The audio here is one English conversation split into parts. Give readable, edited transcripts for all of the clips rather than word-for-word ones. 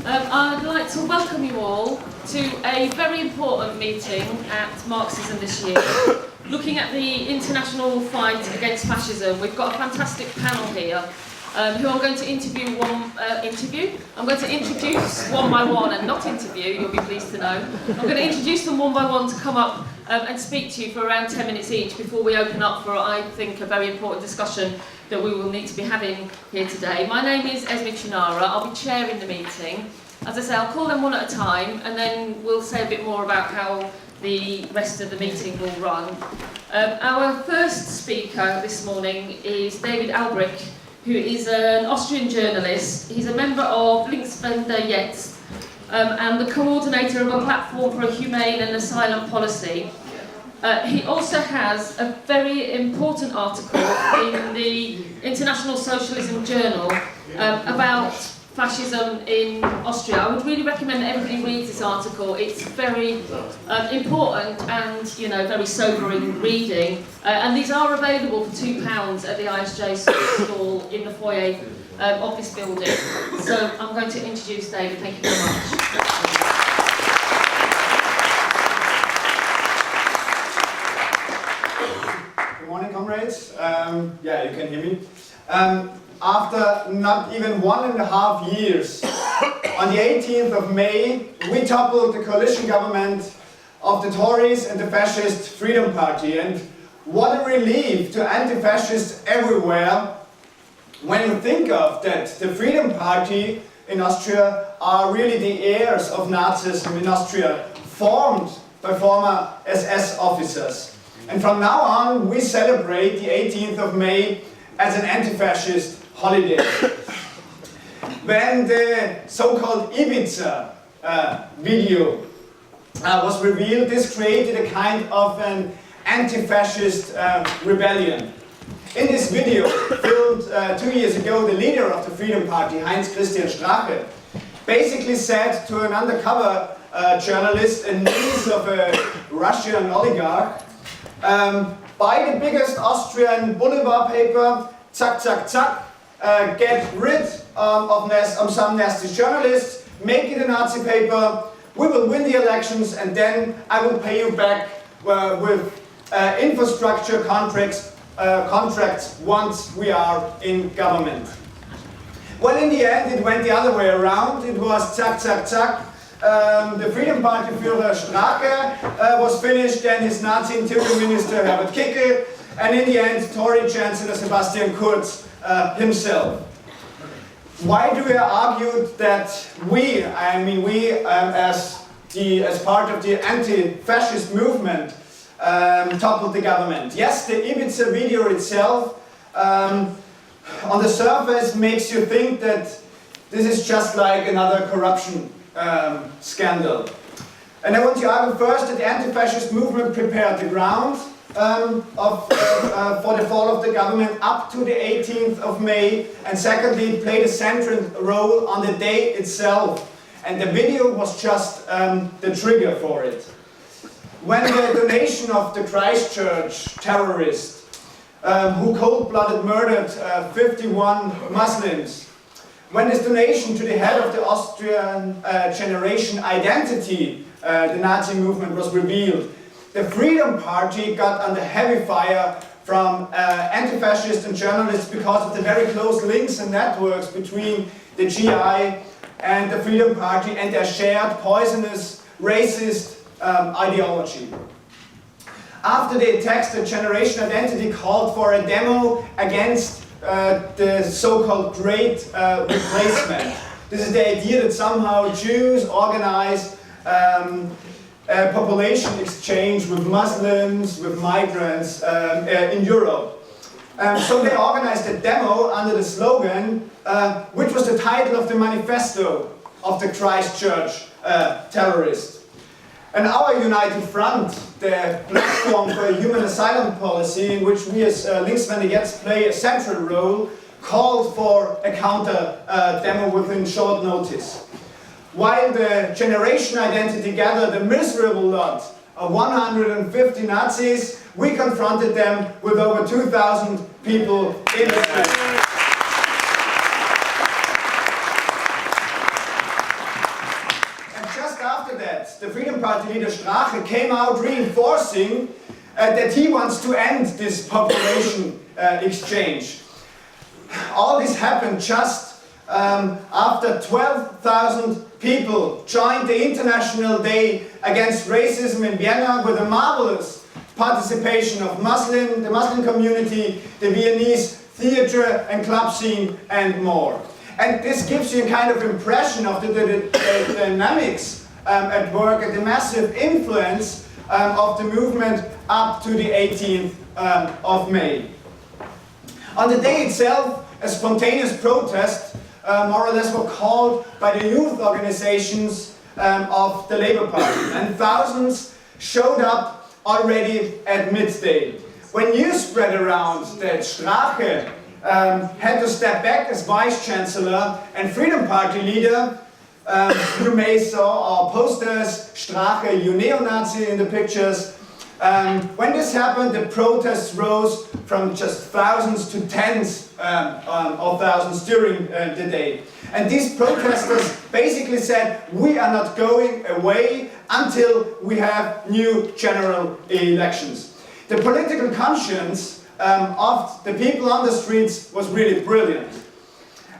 I'd like to welcome you all to a very important meeting at Marxism this year, looking at the international fight against fascism. We've got a fantastic panel here who I'm going to interview I'm going to introduce one by one, and not interview, you'll be pleased to know. I'm going to introduce them one by one to come up and speak to you for around 10 minutes each before we open up for, I think, a very important discussion that we will need to be having here today. My name is Esme Chinara. I'll be chairing the meeting. As I say, I'll call them one at a time, and then we'll say a bit more about how the rest of the meeting will run. Our first speaker this morning is David Albrich, who is an Austrian journalist. He's a member of Linkswende Jetzt and the coordinator of a platform for a humane and asylum policy. He also has a very important article in the International Socialism Journal about fascism in Austria. I would really recommend that everybody reads this article. It's very important and, very sobering reading. And these are available for £2 at the ISJ stall in the foyer of this building. So I'm going to introduce David. Thank you very much. Good morning, comrades. Yeah, you can hear me. After not even 1.5 years, on the 18th of May, we toppled the coalition government of the Tories and the fascist Freedom Party. And what a relief to anti-fascists everywhere when you think of that the Freedom Party in Austria are really the heirs of Nazism in Austria, formed by former SS officers. And from now on, we celebrate the 18th of May as an anti-fascist holiday. When the so-called Ibiza video was revealed, this created a kind of an anti-fascist rebellion. In this video, filmed 2 years ago, the leader of the Freedom Party, Heinz-Christian Strache, basically said to an undercover journalist, a niece of a Russian oligarch, buy the biggest Austrian boulevard paper, zack, zack, zack, get rid of some nasty journalists, make it a Nazi paper, we will win the elections, and then I will pay you back with infrastructure contracts once we are in government. Well, in the end, it went the other way around. It was zack, zack, zack. The Freedom Party Führer Strache was finished, then his Nazi Interior Minister Herbert Kickl, and in the end, Tory Chancellor Sebastian Kurz himself. Why do we argue that we as part of the anti-fascist movement toppled the government? Yes, the Ibiza video itself on the surface makes you think that this is just like another corruption scandal. And I want to argue first that the anti-fascist movement prepared the ground for the fall of the government up to the 18th of May, and secondly, played a central role on the day itself. And the video was just the trigger for it. When the donation of the Christchurch terrorist, who cold-blooded murdered 51 Muslims, when this donation to the head of the Austrian generation identity, the Nazi movement, was revealed, the Freedom Party got under heavy fire from anti-fascists and journalists because of the very close links and networks between the GI and the Freedom Party and their shared poisonous, racist ideology. After the attacks, the Generation Identity called for a demo against the so-called Great Replacement. This is the idea that somehow Jews organize population exchange with Muslims, with migrants in Europe. So they organized a demo under the slogan, which was the title of the manifesto of the Christchurch terrorist. And our United Front, the platform for a human asylum policy, in which we as Linkswende Jetzt play a central role, called for a counter demo within short notice. While the Generation Identity gathered a miserable lot of 150 Nazis, we confronted them with over 2,000 people in the street. leader Strache came out reinforcing that he wants to end this population exchange. All this happened just after 12,000 people joined the International Day Against Racism in Vienna with a marvelous participation of the Muslim community, the Viennese theatre and club scene, and more. And this gives you a kind of impression of the dynamics at work and the massive influence of the movement up to the 18th of May. On the day itself, a spontaneous protest more or less were called by the youth organizations of the Labour Party, and thousands showed up already at midday. When news spread around that Strache had to step back as Vice-Chancellor and Freedom Party leader, you may saw our posters, Strache, you neo-Nazi in the pictures. When this happened, the protests rose from just thousands to tens of thousands during the day. And these protesters basically said, we are not going away until we have new general elections. The political conscience of the people on the streets was really brilliant.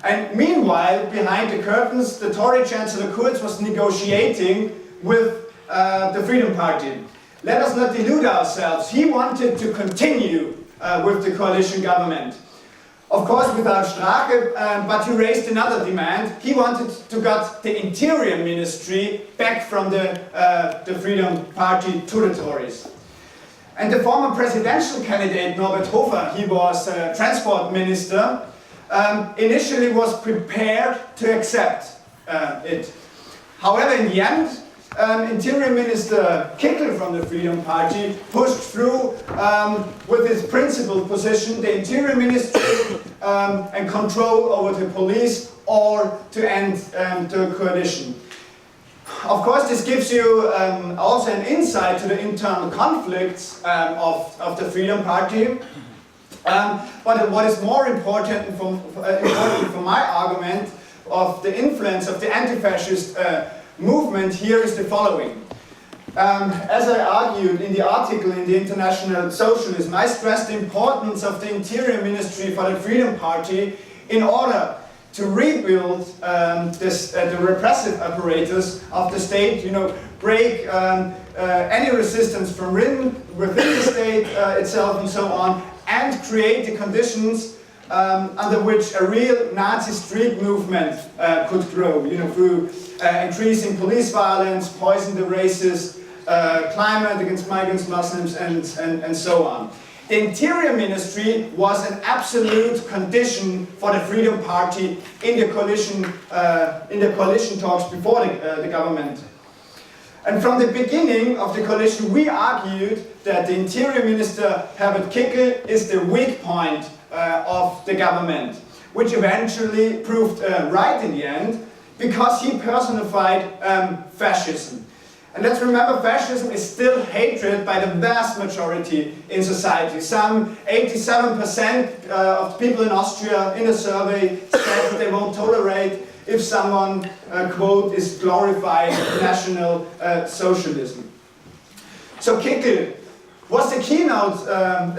And meanwhile, behind the curtains, the Tory Chancellor Kurz was negotiating with the Freedom Party. Let us not delude ourselves. He wanted to continue with the coalition government. Of course, without Strache, but he raised another demand. He wanted to get the Interior Ministry back from the Freedom Party to the Tories. And the former presidential candidate, Norbert Hofer, he was transport minister, initially was prepared to accept it. However, in the end, Interior Minister Kickl from the Freedom Party pushed through with his principal position, the Interior Ministry and control over the police, or to end the coalition. Of course, this gives you also an insight to the internal conflicts of the Freedom Party. But what is more important for my argument of the influence of the anti-fascist movement here is the following. As I argued in the article in the International Socialism, I stressed the importance of the Interior Ministry for the Freedom Party in order to rebuild the repressive apparatus of the state, break any resistance from within the state itself and so on, and create the conditions under which a real Nazi street movement could grow, through increasing police violence, poison the racist climate against migrants, Muslims, and so on. The Interior Ministry was an absolute condition for the Freedom Party in the coalition talks before the government. And from the beginning of the coalition, we argued that the Interior Minister, Herbert Kickl, is the weak point of the government, which eventually proved right in the end, because he personified fascism. And let's remember, fascism is still hatred by the vast majority in society. Some 87% of people in Austria in a survey said that they won't tolerate if someone, quote, is glorifying National Socialism. So Kickl was the keynote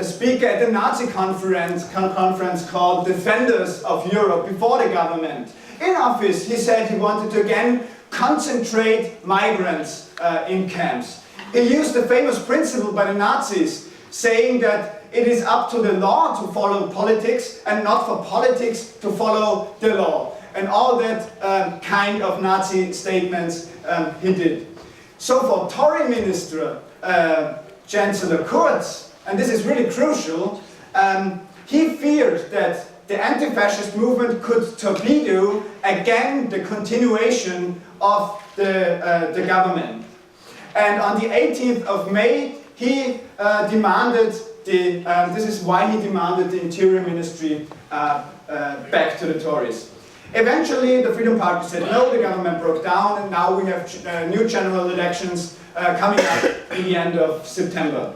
speaker at the Nazi conference called Defenders of Europe before the government. In office, he said he wanted to again concentrate migrants in camps. He used the famous principle by the Nazis, saying that it is up to the law to follow politics and not for politics to follow the law. And all that kind of Nazi statements he did. So for Tory Minister Chancellor Kurz, and this is really crucial, he feared that the anti-fascist movement could torpedo again the continuation of the government. And on the 18th of May, he demanded this is why he demanded the Interior Ministry back to the Tories. Eventually, the Freedom Party said no, the government broke down, and now we have new general elections coming up in the end of September.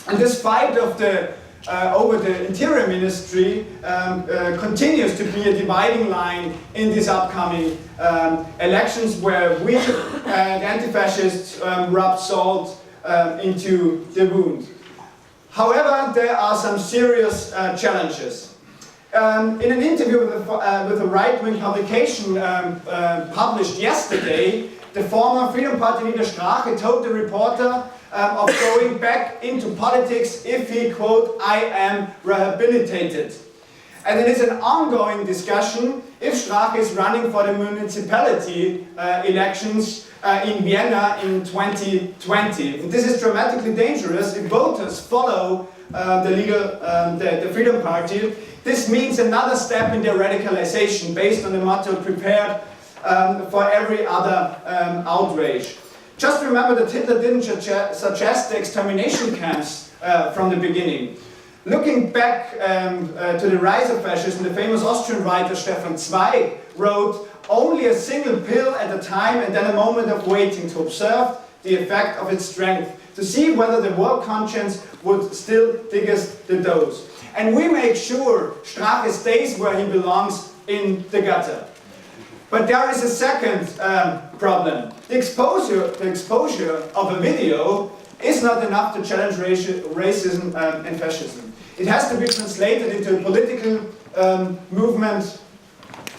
And this fight of the over the Interior Ministry continues to be a dividing line in these upcoming elections, where we, the anti-fascists, rub salt into the wound. However, there are some serious challenges. In an interview with a right-wing publication published yesterday, the former Freedom Party leader Strache told the reporter of going back into politics if he, quote, "I am rehabilitated." And it is an ongoing discussion if Strache is running for the municipality elections in Vienna in 2020. And this is dramatically dangerous if voters follow the Freedom Party. This means another step in their radicalization based on the motto "prepared for every other outrage." Just remember that Hitler didn't suggest the extermination camps from the beginning. Looking back to the rise of fascism, the famous Austrian writer Stefan Zweig wrote, "Only a single pill at a time and then a moment of waiting to observe the effect of its strength, to see whether the war conscience would still dig us the dose." And we make sure Strache stays where he belongs, in the gutter. But there is a second problem. The exposure of a video is not enough to challenge racism and fascism. It has to be translated into a political movement.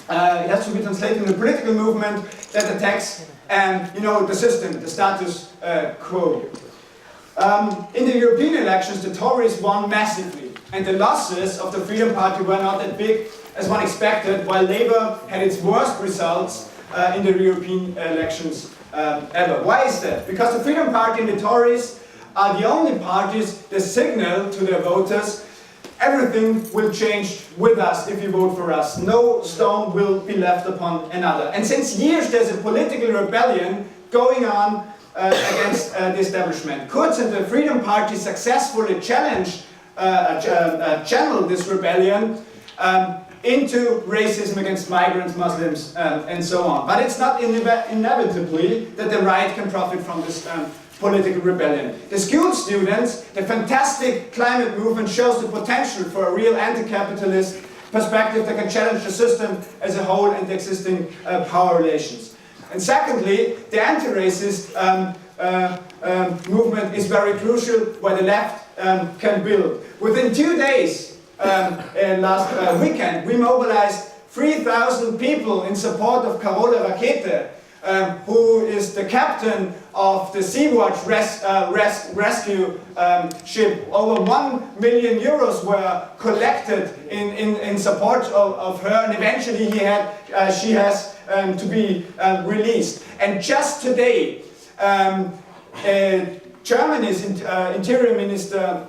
It has to be translated into a political movement that attacks, the system, the status quo. In the European elections, the Tories won massively, and the losses of the Freedom Party were not that big as one expected, while Labour had its worst results in the European elections ever. Why is that? Because the Freedom Party and the Tories are the only parties that signal to their voters, everything will change with us if you vote for us. No stone will be left upon another. And since years there's a political rebellion going on against the establishment. Kurz and the Freedom Party successfully channeled this rebellion into racism against migrants, Muslims, and so on. But it's not inevitably that the right can profit from this political rebellion. The school students, the fantastic climate movement shows the potential for a real anti-capitalist perspective that can challenge the system as a whole and the existing power relations. And secondly, the anti-racist movement is very crucial, where the left can build. Within 2 days, last weekend, we mobilized 3,000 people in support of Carola Rackete, who is the captain of the Sea-Watch rescue ship. Over 1 million euros were collected in support of her, and eventually she has to be released. And just today, Germany's Interior Minister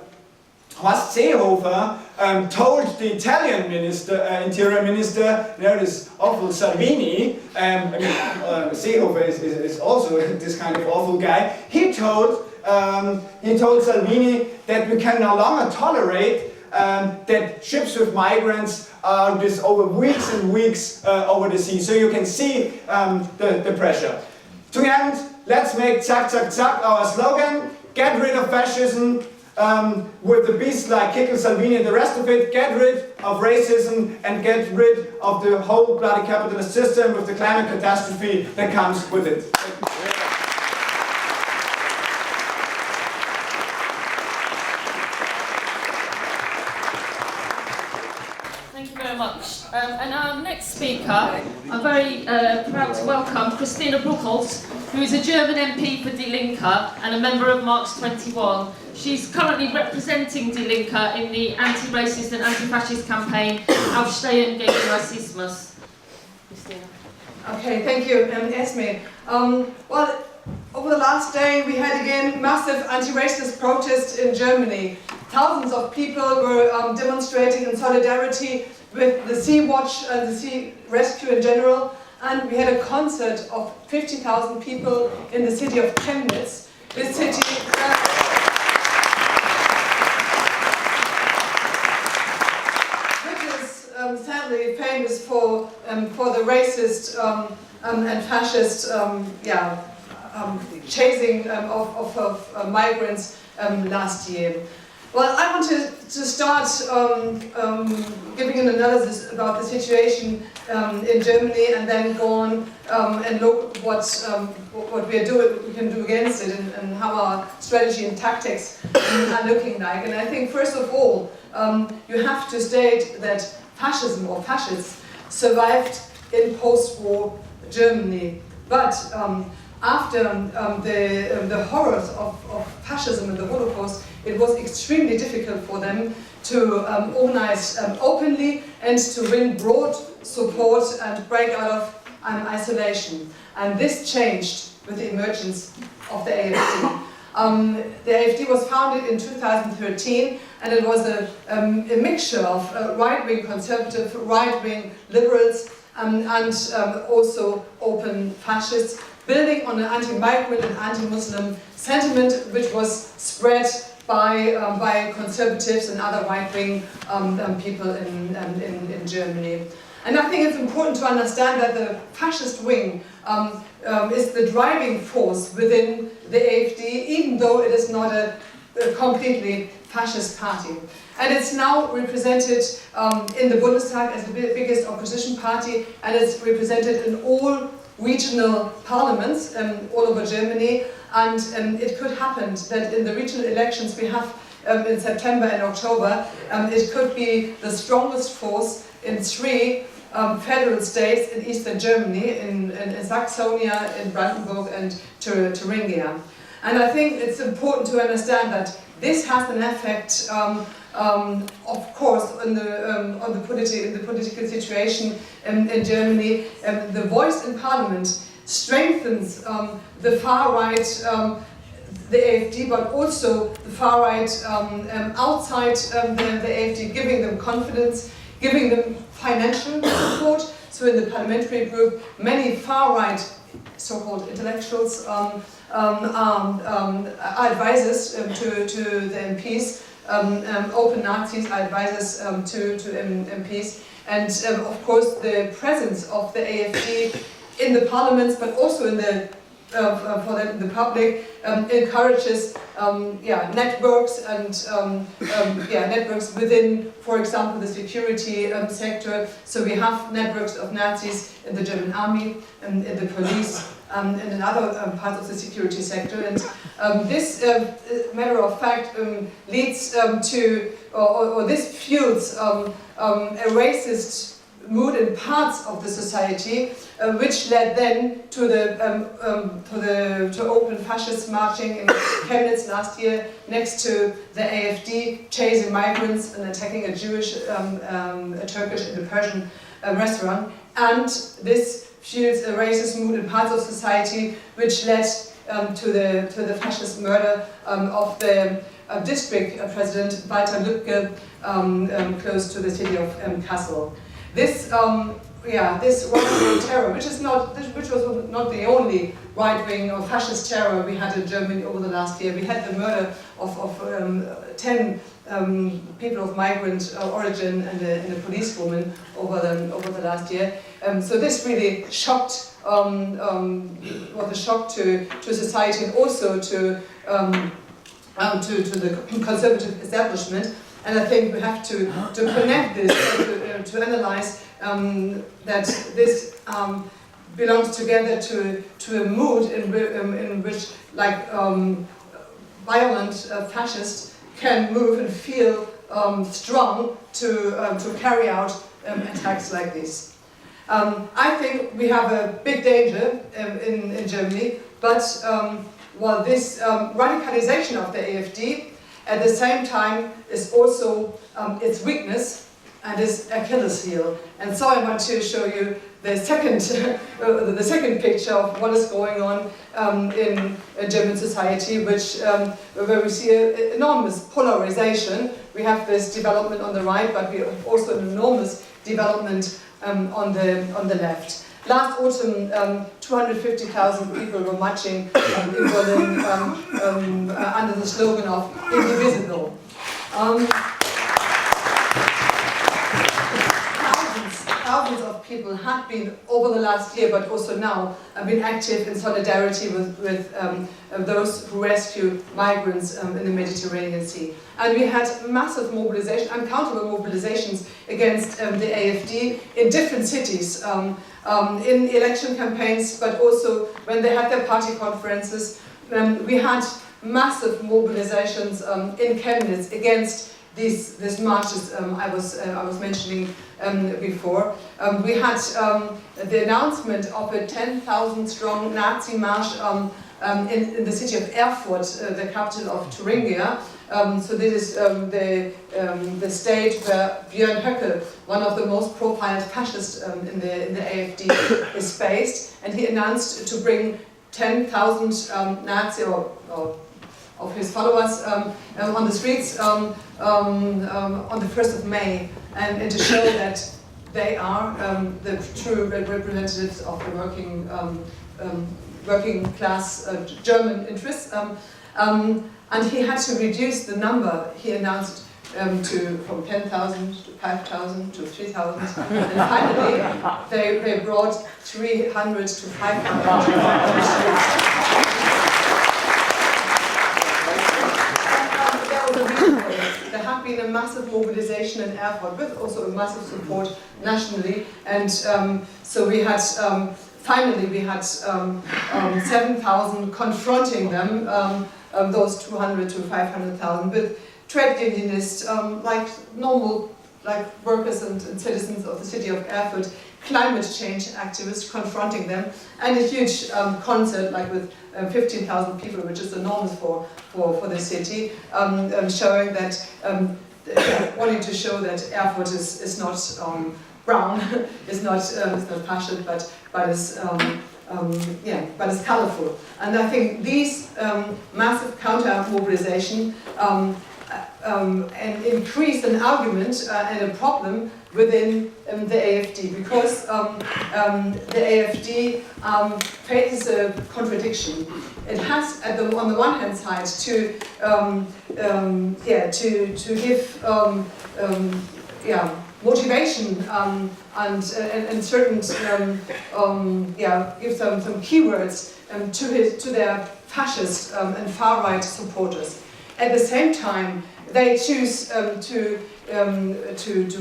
Horst Seehofer told the Italian Interior Minister, this awful Salvini, Seehofer is also this kind of awful guy. He told Salvini that we can no longer tolerate that ships with migrants are over weeks and weeks over the sea. So you can see the pressure. To end, let's make "Zack, Zack, Zack" our slogan. Get rid of fascism. With the beasts like Kickl, Salvini and the rest of it, get rid of racism and get rid of the whole bloody capitalist system with the climate catastrophe that comes with it. Thank you very much. And our next speaker, I'm very proud to welcome Christina Buchholz, who is a German MP for Die Linke and a member of Marx 21. She's currently representing Die Linke in the anti-racist and anti-fascist campaign Aufstehen gegen Rassismus. Christina. Okay, thank you, Esme. Well, over the last day we had again massive anti-racist protests in Germany. Thousands of people were demonstrating in solidarity with the Sea-Watch and the Sea Rescue in general, and we had a concert of 50,000 people in the city of Chemnitz. This city which is sadly famous for the racist and fascist chasing of migrants last year. Well, I wanted to start giving an analysis about the situation in Germany, and then go on and look what we can do against it, and how our strategy and tactics are looking like. And I think first of all, you have to state that fascism or fascists survived in post-war Germany, but after the horrors of fascism and the Holocaust, it was extremely difficult for them to organize openly and to win broad support and break out of isolation. And this changed with the emergence of the AfD. The AfD was founded in 2013, and it was a mixture of right-wing conservative, right-wing liberals, and also open fascists, building on an anti-migrant and anti-Muslim sentiment which was spread by conservatives and other right-wing people in Germany. And I think it's important to understand that the fascist wing is the driving force within the AfD, even though it is not a completely fascist party. And it's now represented in the Bundestag as the biggest opposition party, and it's represented in all regional parliaments all over Germany. And it could happen that in the regional elections we have in September and October, it could be the strongest force in 3 federal states in eastern Germany, in Saxonia, in Brandenburg and Thuringia. And I think it's important to understand that this has an effect, of course, on the political situation in Germany. The voice in parliament strengthens the far right, the AfD, but also the far right outside the AfD, giving them confidence, giving them financial support. So in the parliamentary group, many far right so-called intellectuals are advisors to the MPs, open Nazis are advisors to MPs, and of course the presence of the AfD in the parliaments, but also in the for the public, encourages networks and networks within, for example, the security sector. So we have networks of Nazis in the German army, in the police, and in other parts of the security sector. And this, matter of fact, leads to, or this fuels a racist mood in parts of the society, which led then to open fascists marching in Chemnitz last year next to the AfD, chasing migrants and attacking a Jewish, a Turkish and a Persian restaurant. And this fuels a racist mood in parts of society, which led to the fascist murder of the district president Walter Lübcke close to the city of Kassel. This right-wing terror, which was not the only right-wing or fascist terror we had in Germany over the last year. We had the murder of 10 people of migrant origin and a policewoman over the last year. So this really shocked, was a shock to society, and also to the conservative establishment. And I think we have to connect this, to analyze that this belongs together to a mood in which, like, violent fascists can move and feel strong to carry out attacks like this. I think we have a big danger in Germany, but while this radicalization of the AfD at the same time is also its weakness and its Achilles heel. And so I want to show you the second picture of what is going on in German society, where we see an enormous polarization. We have this development on the right, but we have also an enormous development on the left. Last autumn, 250,000 people were marching in Berlin under the slogan of "Indivisible." Thousands of people had been over the last year, but also now, been active in solidarity with those who rescue migrants in the Mediterranean Sea. And we had massive mobilization, uncountable mobilizations against the AfD in different cities, in election campaigns, but also when they had their party conferences. We had massive mobilizations in Chemnitz against these marches I was mentioning before. We had the announcement of a 10,000 strong Nazi march in the city of Erfurt, the capital of Thuringia. So this is the state where Björn Höcke, one of the most profiled fascists in the AfD, is based, and he announced to bring 10,000 Nazi or of his followers on the streets on the 1st of May, and to show that they are the true representatives of the working class German interests. And he had to reduce the number he announced from 10,000 to 5,000 to 3,000, and finally they brought 300 to 500. There had been a massive mobilization in Erfurt, with also a massive support nationally, and so we had finally we had 7,000 confronting them, those 200 to 500,000, with trade unionists, like normal, like workers and citizens of the city of Erfurt, climate change activists confronting them, and a huge concert, like with 15,000 people, which is enormous for the city, showing that, wanting to show that Erfurt is not brown, is not fascist, but is but is colorful. And I think these massive counter mobilization and increased an argument and a problem within the AfD, because the AfD faces a contradiction. It has, on the one hand side, to give motivation and certain give some keywords to their fascist and far right supporters. At the same time, they choose to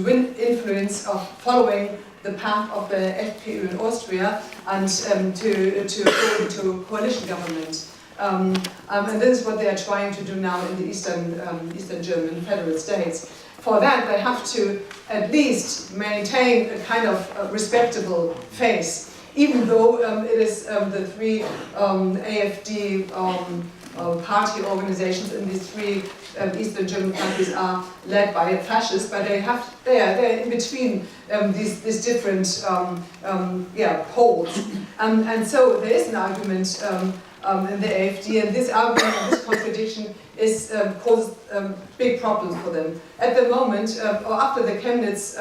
win influence of following the path of the FPÖ in Austria and to go into coalition government. And this is what they are trying to do now in the Eastern German federal states. For that, they have to at least maintain a kind of respectable face, even though it is the three AfD party organizations in these three Eastern German countries are led by fascists, but they're in between these different poles, and so there is an argument in the AfD, and this argument, this contradiction, causes big problems for them at the moment, or after the Chemnitz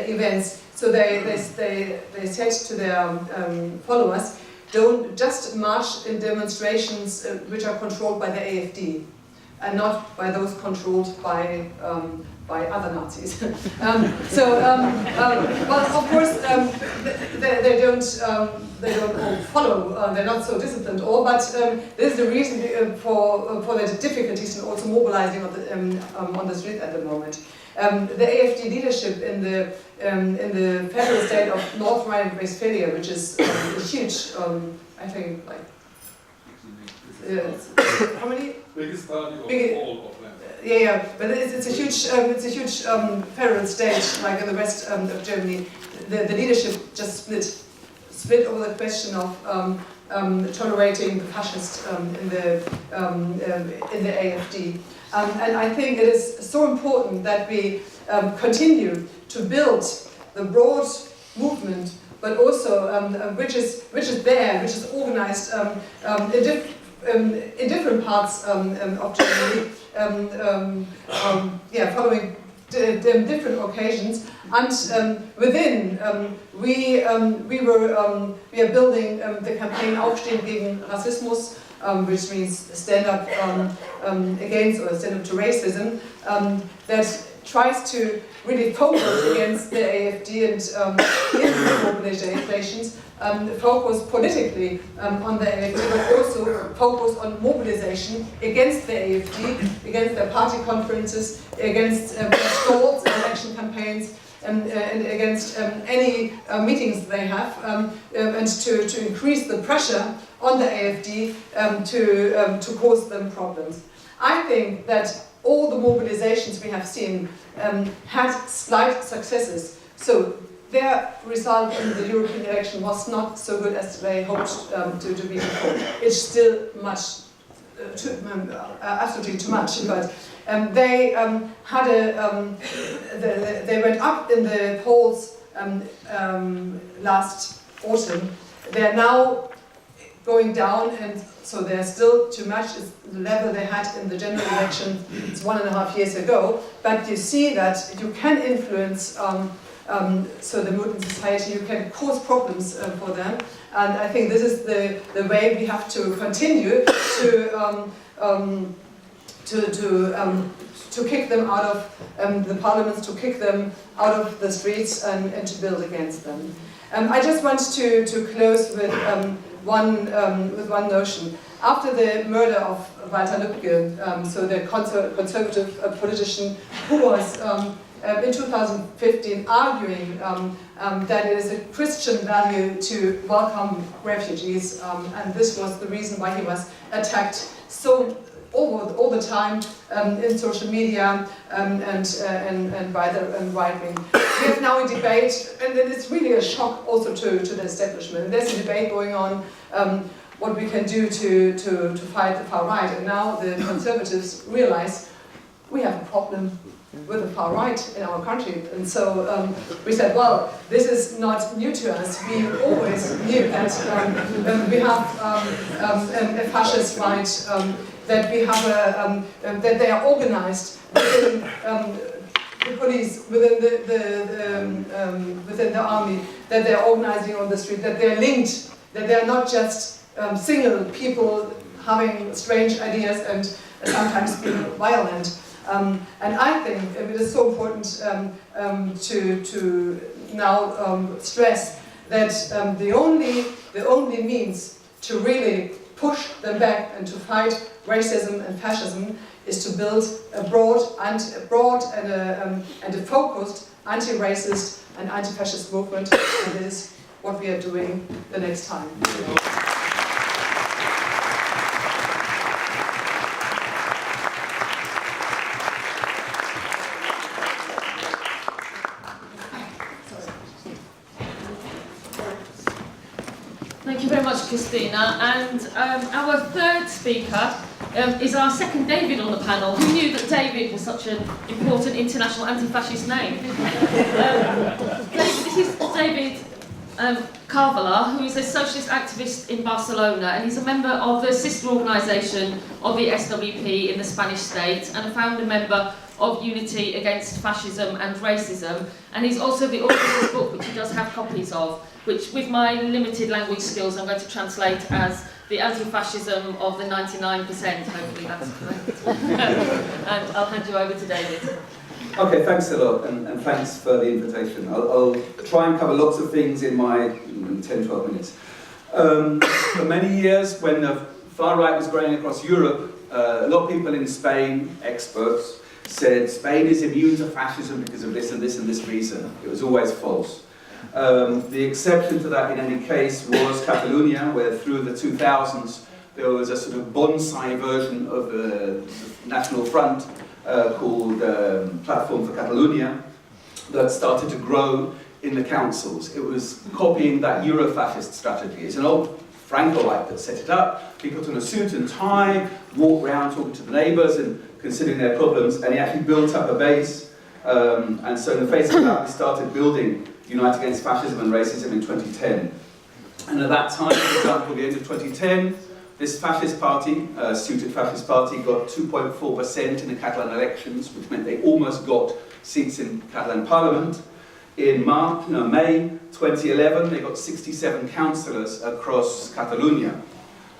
events. So they said to their followers, don't just march in demonstrations which are controlled by the AfD, and not by those controlled by other Nazis. Well, of course, they don't all follow. They're not so disciplined all. But this is the reason for the difficulties in also mobilizing on the street at the moment. The AfD leadership in the federal state of North Rhine-Westphalia, which is a huge, I think, like how many? Biggest party of all of them. Yeah, but it's a huge federal state, like in the rest of Germany. The leadership just split over the question of tolerating the fascists in the AfD. And I think it is so important that we continue to build the broad movement, but also which is there, which is organized in different parts of Germany, following different occasions. And within, we are building the campaign Aufstehen gegen Rassismus, which means stand up against or stand up to racism, that tries to really focus against the AfD and in the mobilizations, focus politically on the AfD, but also focus on mobilization against the AfD, against their party conferences, against their stalls and election campaigns, and against any meetings they have, and to increase the pressure on the AfD to cause them problems. I think that all the mobilizations we have seen had slight successes. So their result in the European election was not so good as they hoped to be before. It's still much, absolutely too much, but they had they went up in the polls last autumn. They're now going down, and so they're still too much. It's the level they had in the general election 1.5 years ago. But you see that you can influence so the mood in society, you can cause problems for them. And I think this is the way we have to continue to kick them out of the parliaments, to kick them out of the streets, and to build against them. I just want to close with one notion. After the murder of Walter Lübcke, so the conservative politician who was in 2015 arguing that it is a Christian value to welcome refugees, and this was the reason why he was attacked so all the time in social media and by the right wing. We have now a debate, and it's really a shock also to the establishment. There's a debate going on what we can do to fight the far right, and now the conservatives realize we have a problem with the far right in our country. And so we said, well, this is not new to us. We always knew that we have a fascist right, that we have that they are organized within the police, within the army, that they are organizing on the street, that they are linked, that they are not just single people having strange ideas and sometimes being violent. And I think it is so important to now stress that the only means to really push them back and to fight racism and fascism is to build a broad and a focused anti-racist and anti-fascist movement, and this is what we are doing the next time. Thank you very much, Christina. And our third speaker is our second David on the panel. Who knew that David was such an important international anti-fascist name? This is David Karvala, who is a socialist activist in Barcelona, and he's a member of the sister organisation of the SWP in the Spanish state, and a founder member of Unity Against Fascism and Racism, and he's also the author of this book, which he does have copies of, which with my limited language skills I'm going to translate as the anti-fascism of the 99%, hopefully that's correct. And I'll hand you over to David. Okay, thanks a lot, and thanks for the invitation. I'll try and cover lots of things in my 10-12 minutes. For many years, when the far right was growing across Europe, a lot of people in Spain, experts, said Spain is immune to fascism because of this and this and this reason. It was always false. The exception to that in any case was Catalonia, where through the 2000s there was a sort of bonsai version of the National Front called Platform for Catalonia that started to grow in the councils. It was copying that Euro-fascist strategy. It's an old Francoite that set it up. He put on a suit and tie, walked around talking to the neighbours and considering their problems, and he actually built up a base. And so in the face of that, we started building Unite Against Fascism and Racism in 2010. And at that time, for example, at the end of 2010, this fascist party, suited fascist party, got 2.4% in the Catalan elections, which meant they almost got seats in Catalan parliament. In May 2011, they got 67 councillors across Catalonia.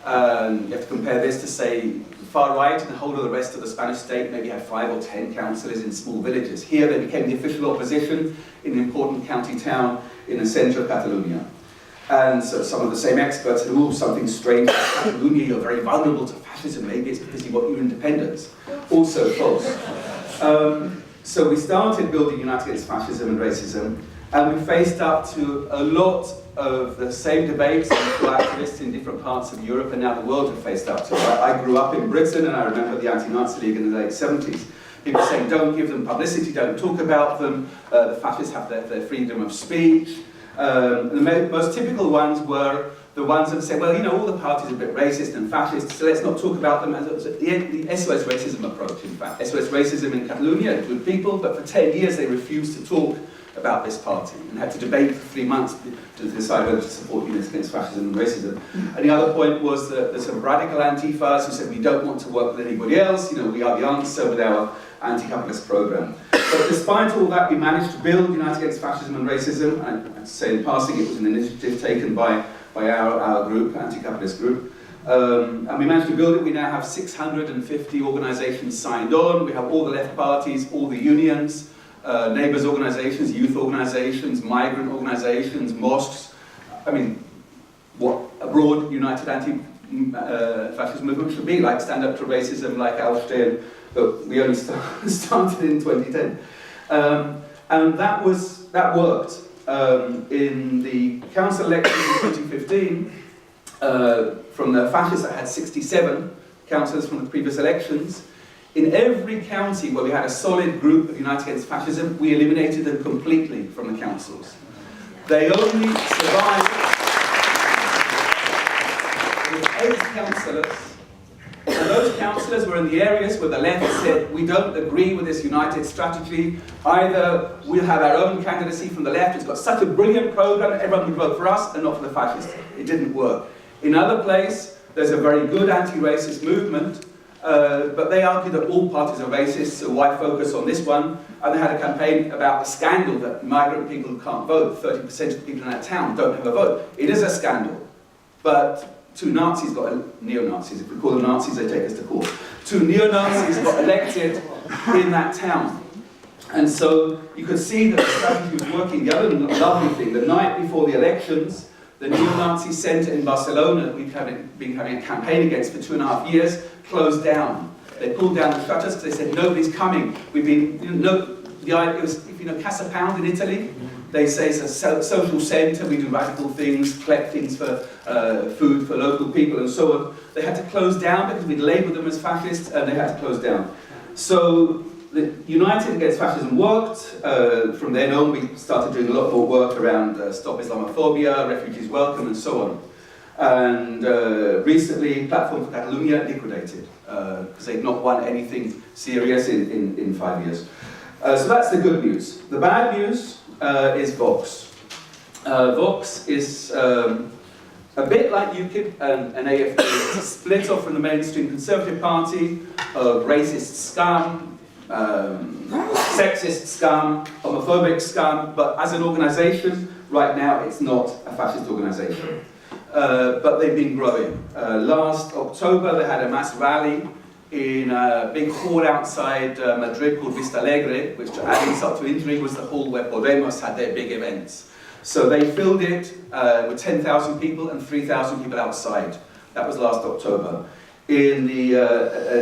You have to compare this to, say, the far right and the whole of the rest of the Spanish state maybe had 5 or 10 councillors in small villages. Here they became the official opposition in an important county town in the centre of Catalonia. And so some of the same experts said, oh, something strange about Catalonia, you're very vulnerable to fascism, maybe it's because you want your independence. Also false. So we started building United Against Fascism and Racism, and we faced up to a lot of the same debates that activists in different parts of Europe and now the world have faced up to. I grew up in Britain, and I remember the Anti-Nazi League in the late 70s. People saying, don't give them publicity, don't talk about them, the fascists have their freedom of speech. The most typical ones were the ones that said, well, you know, all the parties are a bit racist and fascist, so let's not talk about them. As the SOS racism approach, in fact. SOS racism in Catalonia, good people, but for 10 years they refused to talk about this party and had to debate for 3 months to decide whether to support units against fascism and racism. And the other point was that the sort of radical antifas who said we don't want to work with anybody else, you know, we are the answer with our anti-capitalist program. But despite all that, we managed to build United Against Fascism and Racism. I'd say in passing, it was an initiative taken by our group, anti-capitalist group. And we managed to build it. We now have 650 organisations signed on. We have all the left parties, all the unions, neighbours organisations, youth organisations, migrant organisations, mosques. I mean, what a broad united anti-fascist movement should be, like Stand Up to Racism, like Austria, but we only started in 2010. And that worked. In the council elections in 2015, from the fascists that had 67 councillors from the previous elections, in every county where we had a solid group of United Against Fascism, we eliminated them completely from the councils. They only survived with 8 councillors, and those councillors were in the areas where the left said, we don't agree with this united strategy, either we'll have our own candidacy from the left, it's got such a brilliant programme that everyone would vote for us and not for the fascists. It didn't work. In other places, there's a very good anti-racist movement, but they argued that all parties are racist, so why focus on this one? And they had a campaign about the scandal that migrant people can't vote, 30% of the people in that town don't have a vote. It is a scandal, but 2 Nazis neo-Nazis, if we call them Nazis, they take us to court. 2 neo-Nazis got elected in that town. And so you could see that the strategy was working. The other lovely thing, the night before the elections, the neo-Nazi centre in Barcelona that we've been having a campaign against for 2.5 years, closed down. They pulled down the shutters because they said, nobody's coming. We've been, you know, the idea was, if you know Casa Pound in Italy, they say it's a social centre, we do radical things, collect things for food for local people and so on. They had to close down because we'd labelled them as fascists and they had to close down. So the United Against Fascism worked. From then on we started doing a lot more work around Stop Islamophobia, Refugees Welcome and so on. And recently Platform for Catalonia liquidated because they'd not won anything serious in 5 years. So that's the good news. The bad news is Vox. Vox is a bit like UKIP and AFD. It's split off from the mainstream Conservative Party of racist scum, sexist scum, homophobic scum, but as an organisation, right now it's not a fascist organisation. But they've been growing. Last October they had a mass rally in a big hall outside Madrid called Vista Alegre, which, adding insult to injury, was the hall where Podemos had their big events. So they filled it with 10,000 people and 3,000 people outside. That was last October. In the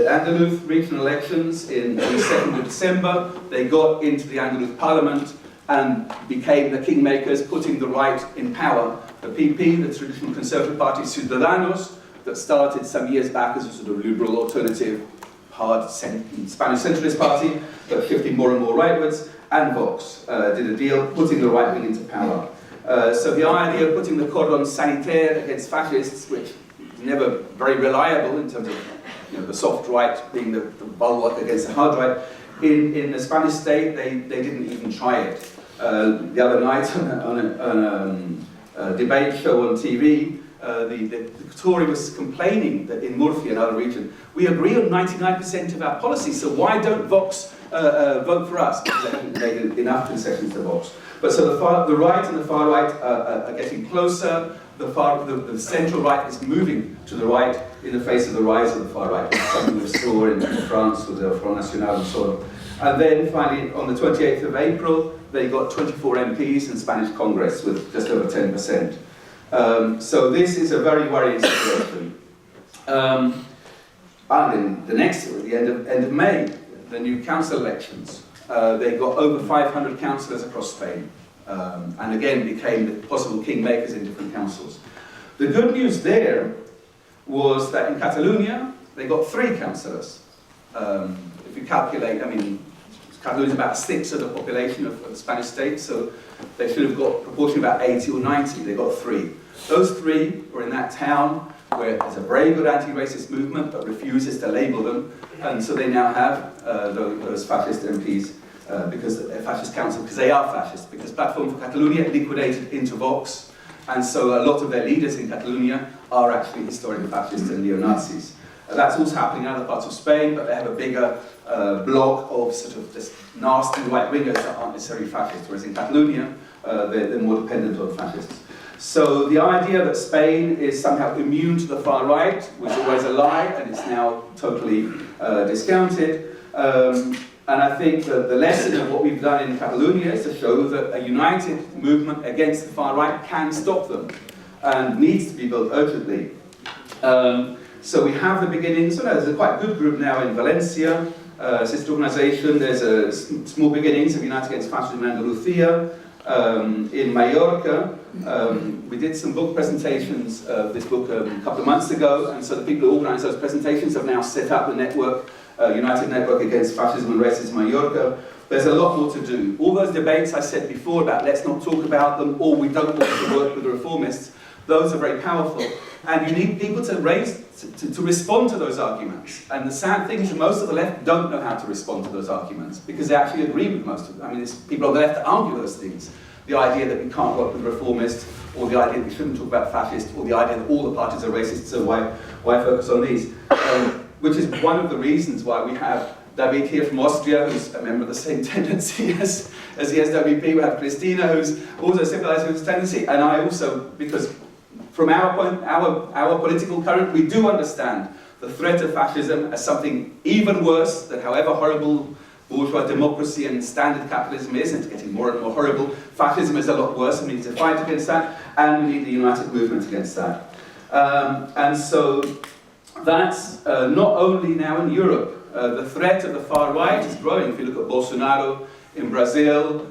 Andalus regional elections in the 2nd of December, they got into the Andalus parliament and became the kingmakers, putting the right in power. The PP, the traditional conservative party Ciudadanos, that started some years back as a sort of liberal alternative, hard Spanish centralist party, but shifting more and more rightwards, and Vox did a deal putting the right wing into power. So the idea of putting the cordon sanitaire against fascists, which is never very reliable in terms of the soft right being the bulwark against the hard right, in the Spanish state they didn't even try it. The other night on a debate show on TV, the Tory was complaining that in Murcia, another region, we agree on 99% of our policy, so why don't Vox vote for us, because they haven't made enough concessions to Vox. But so the right and the far right are getting closer. The central right is moving to the right in the face of the rise of the far right. It's something we saw in France with the Front National and so on. And then finally, on the 28th of April, they got 24 MPs in Spanish Congress with just over 10%. So this is a very worrying situation. And then the end of May, the new council elections. They got over 500 councillors across Spain, and again became the possible kingmakers in different councils. The good news there was that in Catalonia, they got 3 councillors. If you calculate, I mean, Catalonia is about 1/6 of the population of the Spanish state, so they should have got proportion about 80 or 90. They got 3. Those 3 were in that town where there's a very good anti-racist movement but refuses to label them, and so they now have those fascist MPs because they're fascist council, because they are fascist, because Platform for Catalonia liquidated into Vox, and so a lot of their leaders in Catalonia are actually historically fascists and neo-Nazis. That's also happening in other parts of Spain, but they have a bigger block of sort of just nasty right-wingers that aren't necessarily fascist, whereas in Catalonia they're more dependent on fascists. So the idea that Spain is somehow immune to the far right was always a lie, and it's now totally discounted. And I think that the lesson of what we've done in Catalonia is to show that a united movement against the far right can stop them, and needs to be built urgently. So we have the beginnings. So there's a quite good group now in Valencia, sister organisation. There's a small beginnings of United Against Fascism in Andalusia. In Mallorca, we did some book presentations of this book a couple of months ago, and so the people who organised those presentations have now set up the network, United Network Against Fascism and Racism Mallorca. There's a lot more to do. All those debates I said before about let's not talk about them, or we don't want to work with the reformists, those are very powerful. And you need people to respond to those arguments. And the sad thing is that most of the left don't know how to respond to those arguments, because they actually agree with most of them. I mean, it's people on the left that argue those things. The idea that we can't work with reformists, or the idea that we shouldn't talk about fascists, or the idea that all the parties are racist, so why focus on these? Which is one of the reasons why we have David here from Austria, who's a member of the same tendency as the SWP. We have Christina, who's also similar to his tendency, and I also, because from our point, our political current, we do understand the threat of fascism as something even worse than however horrible bourgeois democracy and standard capitalism is, and it's getting more and more horrible. Fascism is a lot worse, and we need to fight against that, and we need a united movement against that. And so that's not only now in Europe. The threat of the far right is growing. If you look at Bolsonaro in Brazil,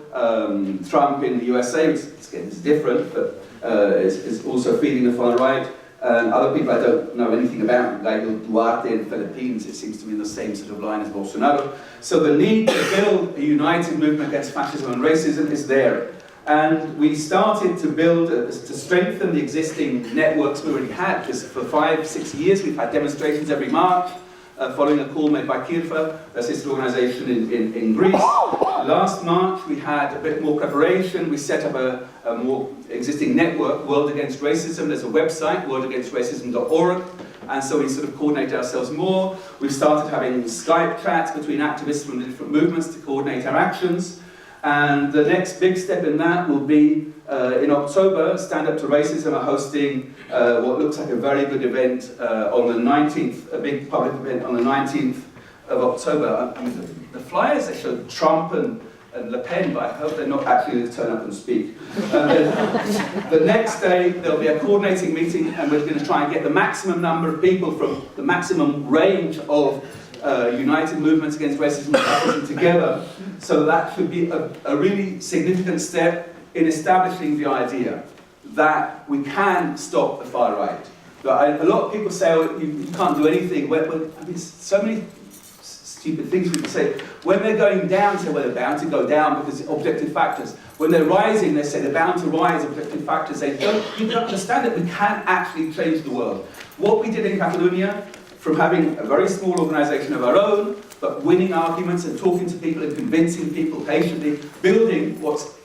Trump in the USA, it's different, but is also feeding the far right. And other people I don't know anything about, like Duarte in the Philippines, it seems to be in the same sort of line as Bolsonaro. So the need to build a united movement against fascism and racism is there. And we started to build, to strengthen the existing networks we already had, because for 5-6 years we've had demonstrations every March, following a call made by Kirfa, a sister organisation in Greece. Last March we had a bit more preparation. We set up a more existing network, World Against Racism. There's a website, worldagainstracism.org, and so we sort of coordinate ourselves more. We've started having Skype chats between activists from the different movements to coordinate our actions. And the next big step in that will be in October, Stand Up to Racism are hosting what looks like a very good event on the 19th, a big public event on the 19th of October. I mean, the flyers, they showed Trump and Le Pen, but I hope they're not actually going to turn up and speak. The next day, there'll be a coordinating meeting, and we're going to try and get the maximum number of people from the maximum range of united movements against racism and fascism together. So that should be a really significant step in establishing the idea that we can stop the far right. A lot of people say, oh, you can't do anything. I mean, so many stupid things we can say. When they're going down, say, well, they're bound to go down because of objective factors. When they're rising, they say they're bound to rise, objective factors. You don't understand that we can actually change the world. What we did in Catalonia, from having a very small organisation of our own, but winning arguments and talking to people and convincing people patiently, building what's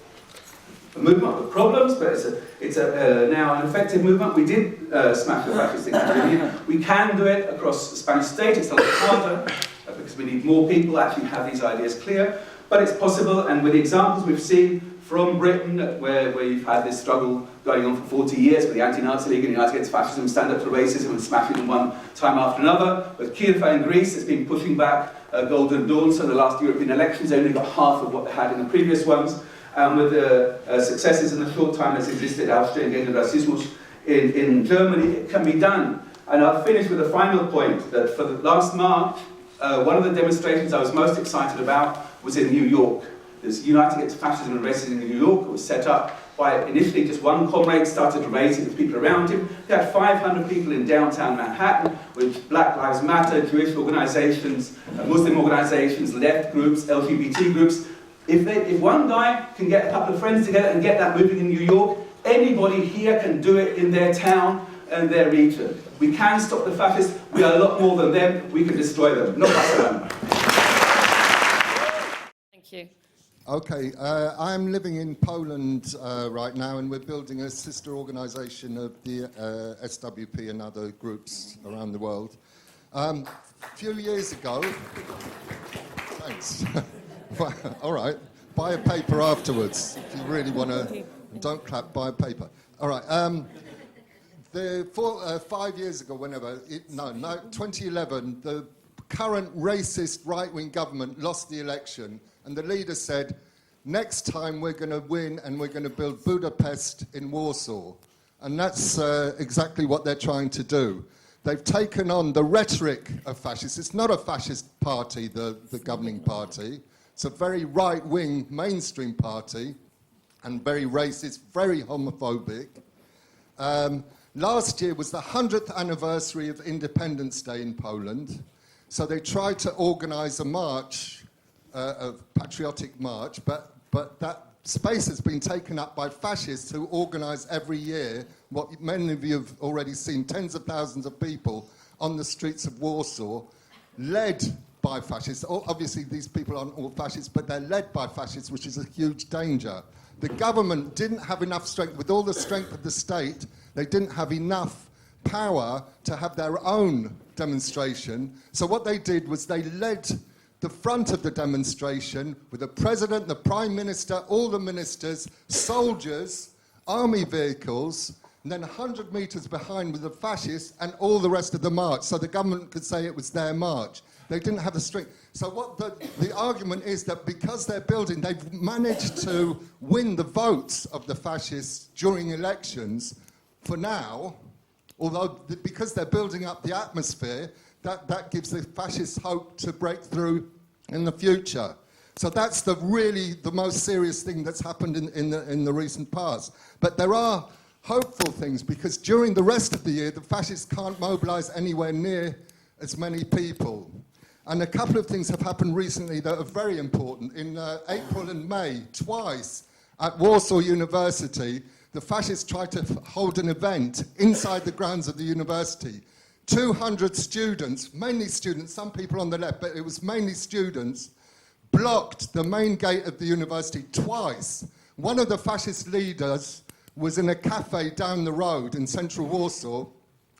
a movement with problems, but it's now an effective movement. We did smash the fascist in Catalonia. We can do it across the Spanish state. It's a lot harder. because we need more people to actually have these ideas clear. But it's possible, and with the examples we've seen from Britain, where you've had this struggle going on for 40 years with the Anti-Nazi League and United Against Fascism, Stand Up to Racism, and smashing them one time after another. With Khai in Greece, it's been pushing back Golden Dawn, so the last European elections only got half of what they had in the previous ones. And with the successes in the short time that's existed, Austria and David Karvala in Germany, it can be done. And I'll finish with a final point, that for the last March, one of the demonstrations I was most excited about was in New York. This United Against Fascism and Racism in New York was set up by initially just one comrade, started to raise it with people around him. They had 500 people in downtown Manhattan, with Black Lives Matter, Jewish organizations, Muslim organizations, left groups, LGBT groups. If one guy can get a couple of friends together and get that moving in New York, anybody here can do it in their town and their region. We can stop the fascists. We are a lot more than them. We can destroy them. Not us alone. Thank you. Okay, I'm living in Poland right now, and we're building a sister organisation of the SWP and other groups around the world. A few years ago, thanks. All right, buy a paper afterwards if you really want to. Don't clap, buy a paper. All right. 5 years ago, 2011, the current racist right-wing government lost the election. And the leader said, next time we're going to win and we're going to build Budapest in Warsaw. And that's exactly what they're trying to do. They've taken on the rhetoric of fascists. It's not a fascist party, the governing party. It's a very right-wing mainstream party and very racist, very homophobic. Last year was the 100th anniversary of Independence Day in Poland. So they tried to organise a march, a patriotic march, but that space has been taken up by fascists who organise every year what many of you have already seen, tens of thousands of people on the streets of Warsaw, led by fascists. Obviously these people aren't all fascists, but they're led by fascists, which is a huge danger. The government didn't have enough strength, with all the strength of the state, they didn't have enough power to have their own demonstration. So what they did was they led the front of the demonstration with the president, the prime minister, all the ministers, soldiers, army vehicles, and then 100 metres behind with the fascists and all the rest of the march, so the government could say it was their march. They didn't have the strength. So what the argument is that because they're building, they've managed to win the votes of the fascists during elections for now, although because they're building up the atmosphere, that gives the fascists hope to break through in the future. So that's the most serious thing that's happened in the recent past. But there are hopeful things, because during the rest of the year, the fascists can't mobilise anywhere near as many people. And a couple of things have happened recently that are very important. In April and May, twice, at Warsaw University, the fascists tried to hold an event inside the grounds of the university. 200 students, mainly students, some people on the left, but it was mainly students, blocked the main gate of the university twice. One of the fascist leaders was in a cafe down the road in central Warsaw,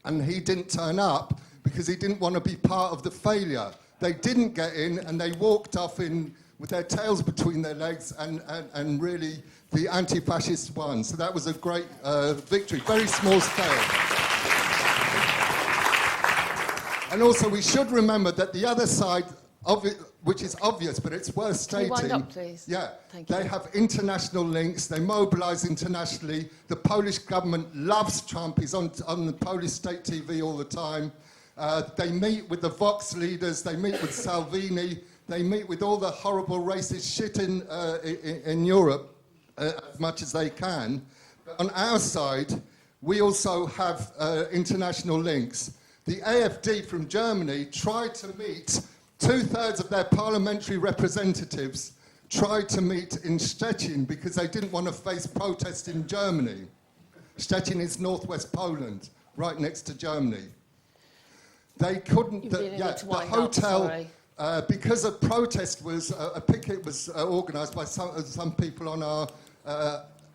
and he didn't turn up because he didn't want to be part of the failure. They didn't get in, and they walked off with their tails between their legs, and really the anti-fascists won. So that was a great victory, very small scale. And also we should remember that the other side of it, which is obvious, but it's worth stating. Can you wind up, please? Yeah, Thank you. they have international links, they mobilise internationally. The Polish government loves Trump, he's on the Polish state TV all the time. They meet with the Vox leaders, they meet with Salvini, they meet with all the horrible racist shit in Europe as much as they can. But on our side, we also have international links. The AfD from Germany tried to meet, 2/3 of their parliamentary representatives tried to meet in Szczecin because they didn't want to face protest in Germany. Szczecin is northwest Poland, right next to Germany. They couldn't, the hotel, because a protest was, a picket was organised by some people on our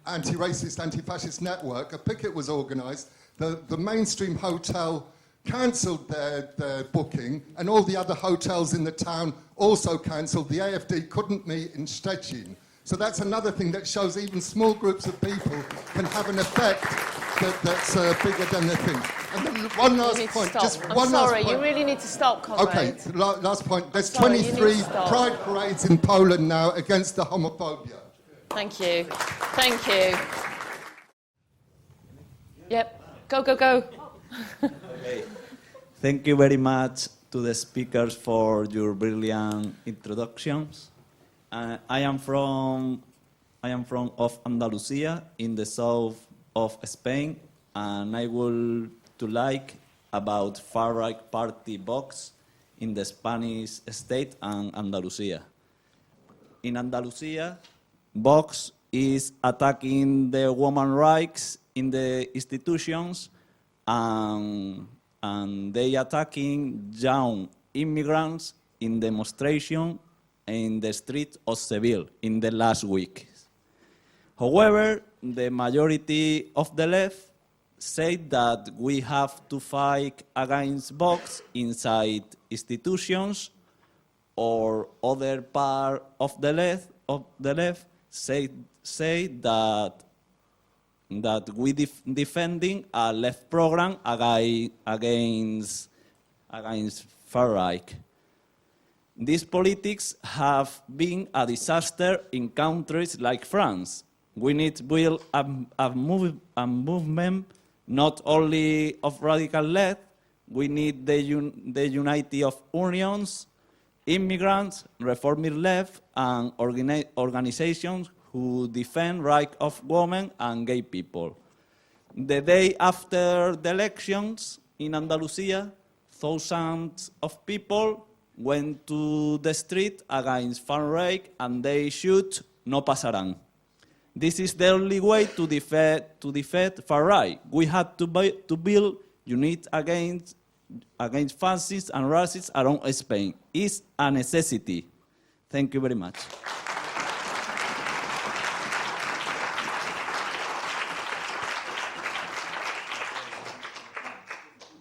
anti-racist, anti-fascist network. A picket was organised. The mainstream hotel cancelled their booking, and all the other hotels in the town also cancelled. The AFD couldn't meet in Szczecin. So that's another thing that shows even small groups of people can have an effect that's bigger than they think. And then one last point. Just I'm one sorry, last point. you really need to stop, comrade. Okay, last point. There's Sorry, you need to 23 stop. pride parades in Poland now against the homophobia. Thank you. Thank you. Yep. Go, go, go. Okay. Thank you very much to the speakers for your brilliant introductions. I am from of Andalusia in the south of Spain, and I would to like about far-right party Vox in the Spanish state and Andalusia. In Andalusia, Vox is attacking the women's rights in the institutions, and they attacking young immigrants in demonstration in the street of Seville in the last week. However, the majority of the left said that we have to fight against Vox inside institutions, or other part of the left say that we defending a left program against far right. These politics have been a disaster in countries like France. We need to build a movement not only of radical left. We need the unity of unions, immigrants, reformist left, and organizations who defend rights of women and gay people. The day after the elections in Andalusia, thousands of people went to the street against far right, and they shoot no pasarán. This is the only way to defeat far right. We had to build unity against fascists and racists around Spain. It's a necessity. Thank you very much.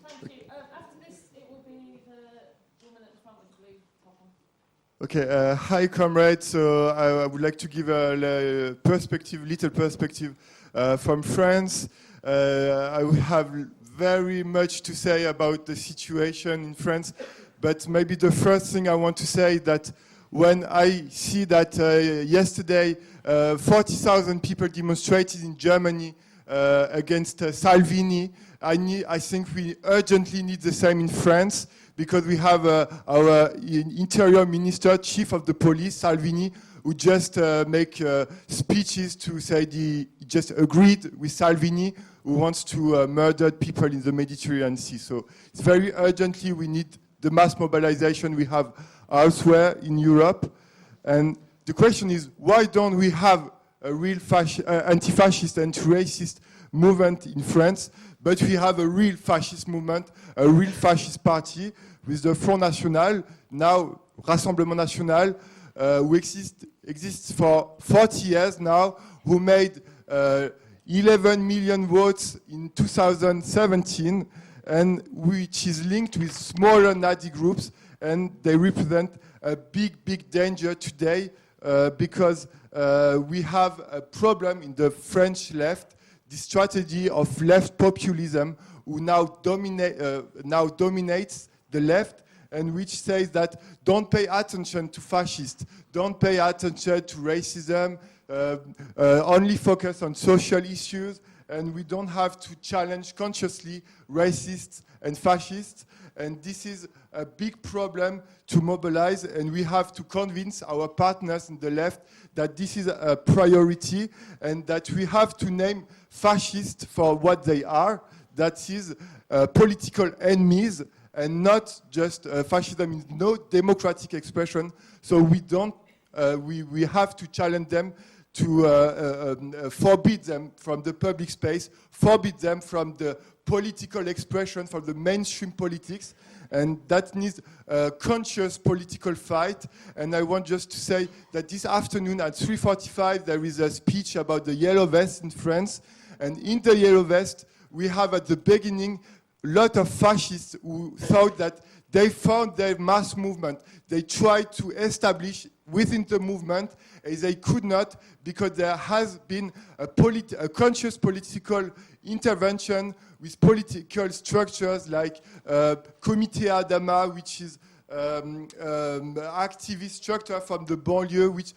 Thank you. After this, it will be the woman at the front with the blue top on. Okay, hi comrades. So I would like to give a little perspective from France. I would have very much to say about the situation in France, but maybe the first thing I want to say that when I see that yesterday 40,000 people demonstrated in Germany against Salvini, I think we urgently need the same in France, because we have our interior minister, chief of the police, Salvini, who just make speeches to say he just agreed with Salvini, who wants to murder people in the Mediterranean Sea. So it's very urgently we need the mass mobilization we have elsewhere in Europe. And the question is, why don't we have a real anti-fascist and anti-racist movement in France, but we have a real fascist movement, a real fascist party with the Front National, now Rassemblement National, who exists for 40 years now, who made 11 million votes in 2017, and which is linked with smaller Nazi groups, and they represent a big danger today because we have a problem in the French left, the strategy of left populism, who now dominates the left, and which says that don't pay attention to fascists, don't pay attention to racism, only focus on social issues, and we don't have to challenge consciously racists and fascists. And this is a big problem to mobilize, and we have to convince our partners in the left that this is a priority, and that we have to name fascists for what they are, that is political enemies, and not just fascism is no democratic expression. So we don't, we have to challenge them, to forbid them from the public space, forbid them from the political expression, from the mainstream politics, and that needs a conscious political fight. And I want just to say that this afternoon at 3:45 there is a speech about the yellow vest in France, and in the yellow vest we have at the beginning lot of fascists who thought that they found their mass movement. They tried to establish within the movement, and they could not, because there has been a conscious political intervention with political structures like Comité Adama, which is activist structure from the banlieue, which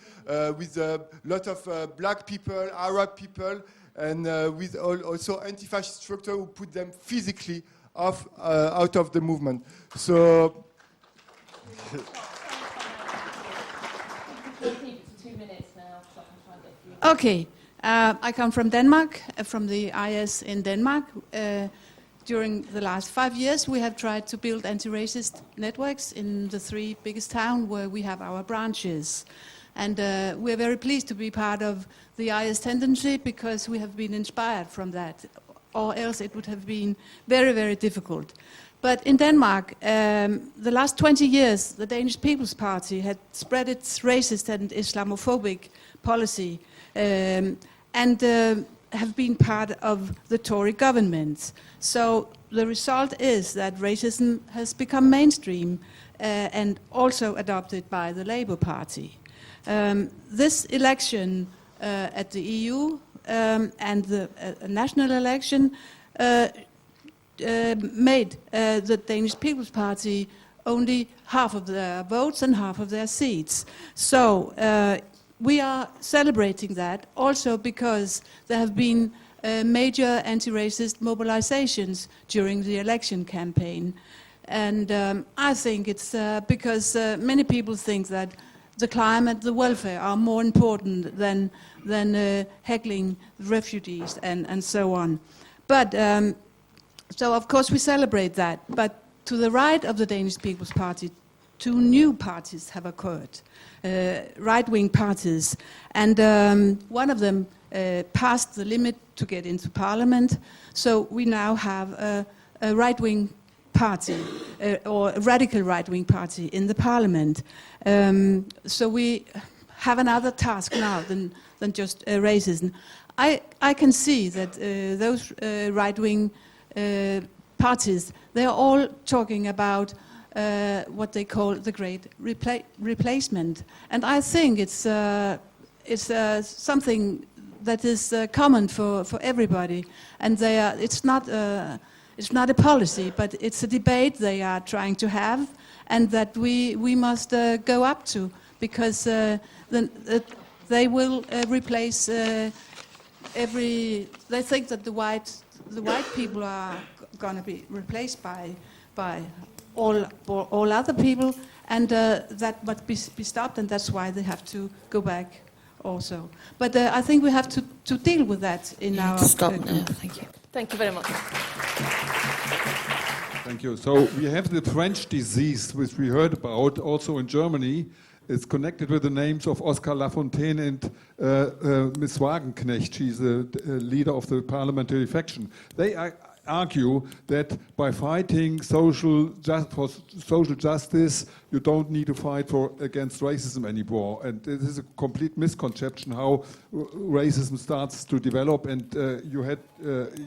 with a lot of black people, Arab people, and with also anti-fascist structure who put them physically out of the movement. So. Okay, I come from Denmark, from the IS in Denmark. During the last 5 years, we have tried to build anti-racist networks in the 3 biggest towns where we have our branches. And we're very pleased to be part of the IS tendency because we have been inspired from that, or else it would have been very, very difficult. But in Denmark, the last 20 years, the Danish People's Party had spread its racist and Islamophobic policy and have been part of the Tory government. So the result is that racism has become mainstream and also adopted by the Labour Party. This election at the EU and the national election made the Danish People's Party only half of their votes and half of their seats. So we are celebrating that also because there have been major anti-racist mobilizations during the election campaign. And I think it's because many people think that the climate, the welfare are more important than heckling refugees and so on. But so of course we celebrate that. But to the right of the Danish People's Party, 2 new parties have occurred, right-wing parties, and one of them passed the limit to get into parliament. So we now have a right-wing party, or a radical right-wing party in the parliament. So we have another task now than just racism. I can see that those right-wing parties, they are all talking about what they call the great replacement. And I think it's something that is common for everybody. And it's not a policy, but it's a debate they are trying to have, and that we must go up to, because they will replace They think that the white people are going to be replaced by all other people, and that must be stopped, and that's why they have to go back also. But I think we have to deal with that in our... Stop now, thank you. Thank you very much. Thank you. So we have the French disease, which we heard about also in Germany. It's connected with the names of Oscar Lafontaine and Ms. Wagenknecht. She's the leader of the parliamentary faction. They argue that by fighting for social justice, you don't need to fight against racism anymore. And this is a complete misconception how racism starts to develop. And you had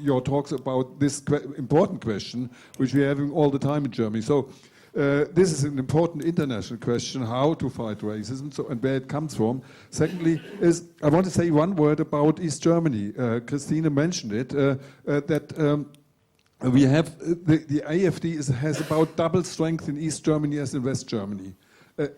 your talks about this important question, which we're having all the time in Germany. So this is an important international question, how to fight racism, and where it comes from. Secondly, I want to say one word about East Germany. Christine mentioned it, that we have the AfD has about double strength in East Germany as in West Germany.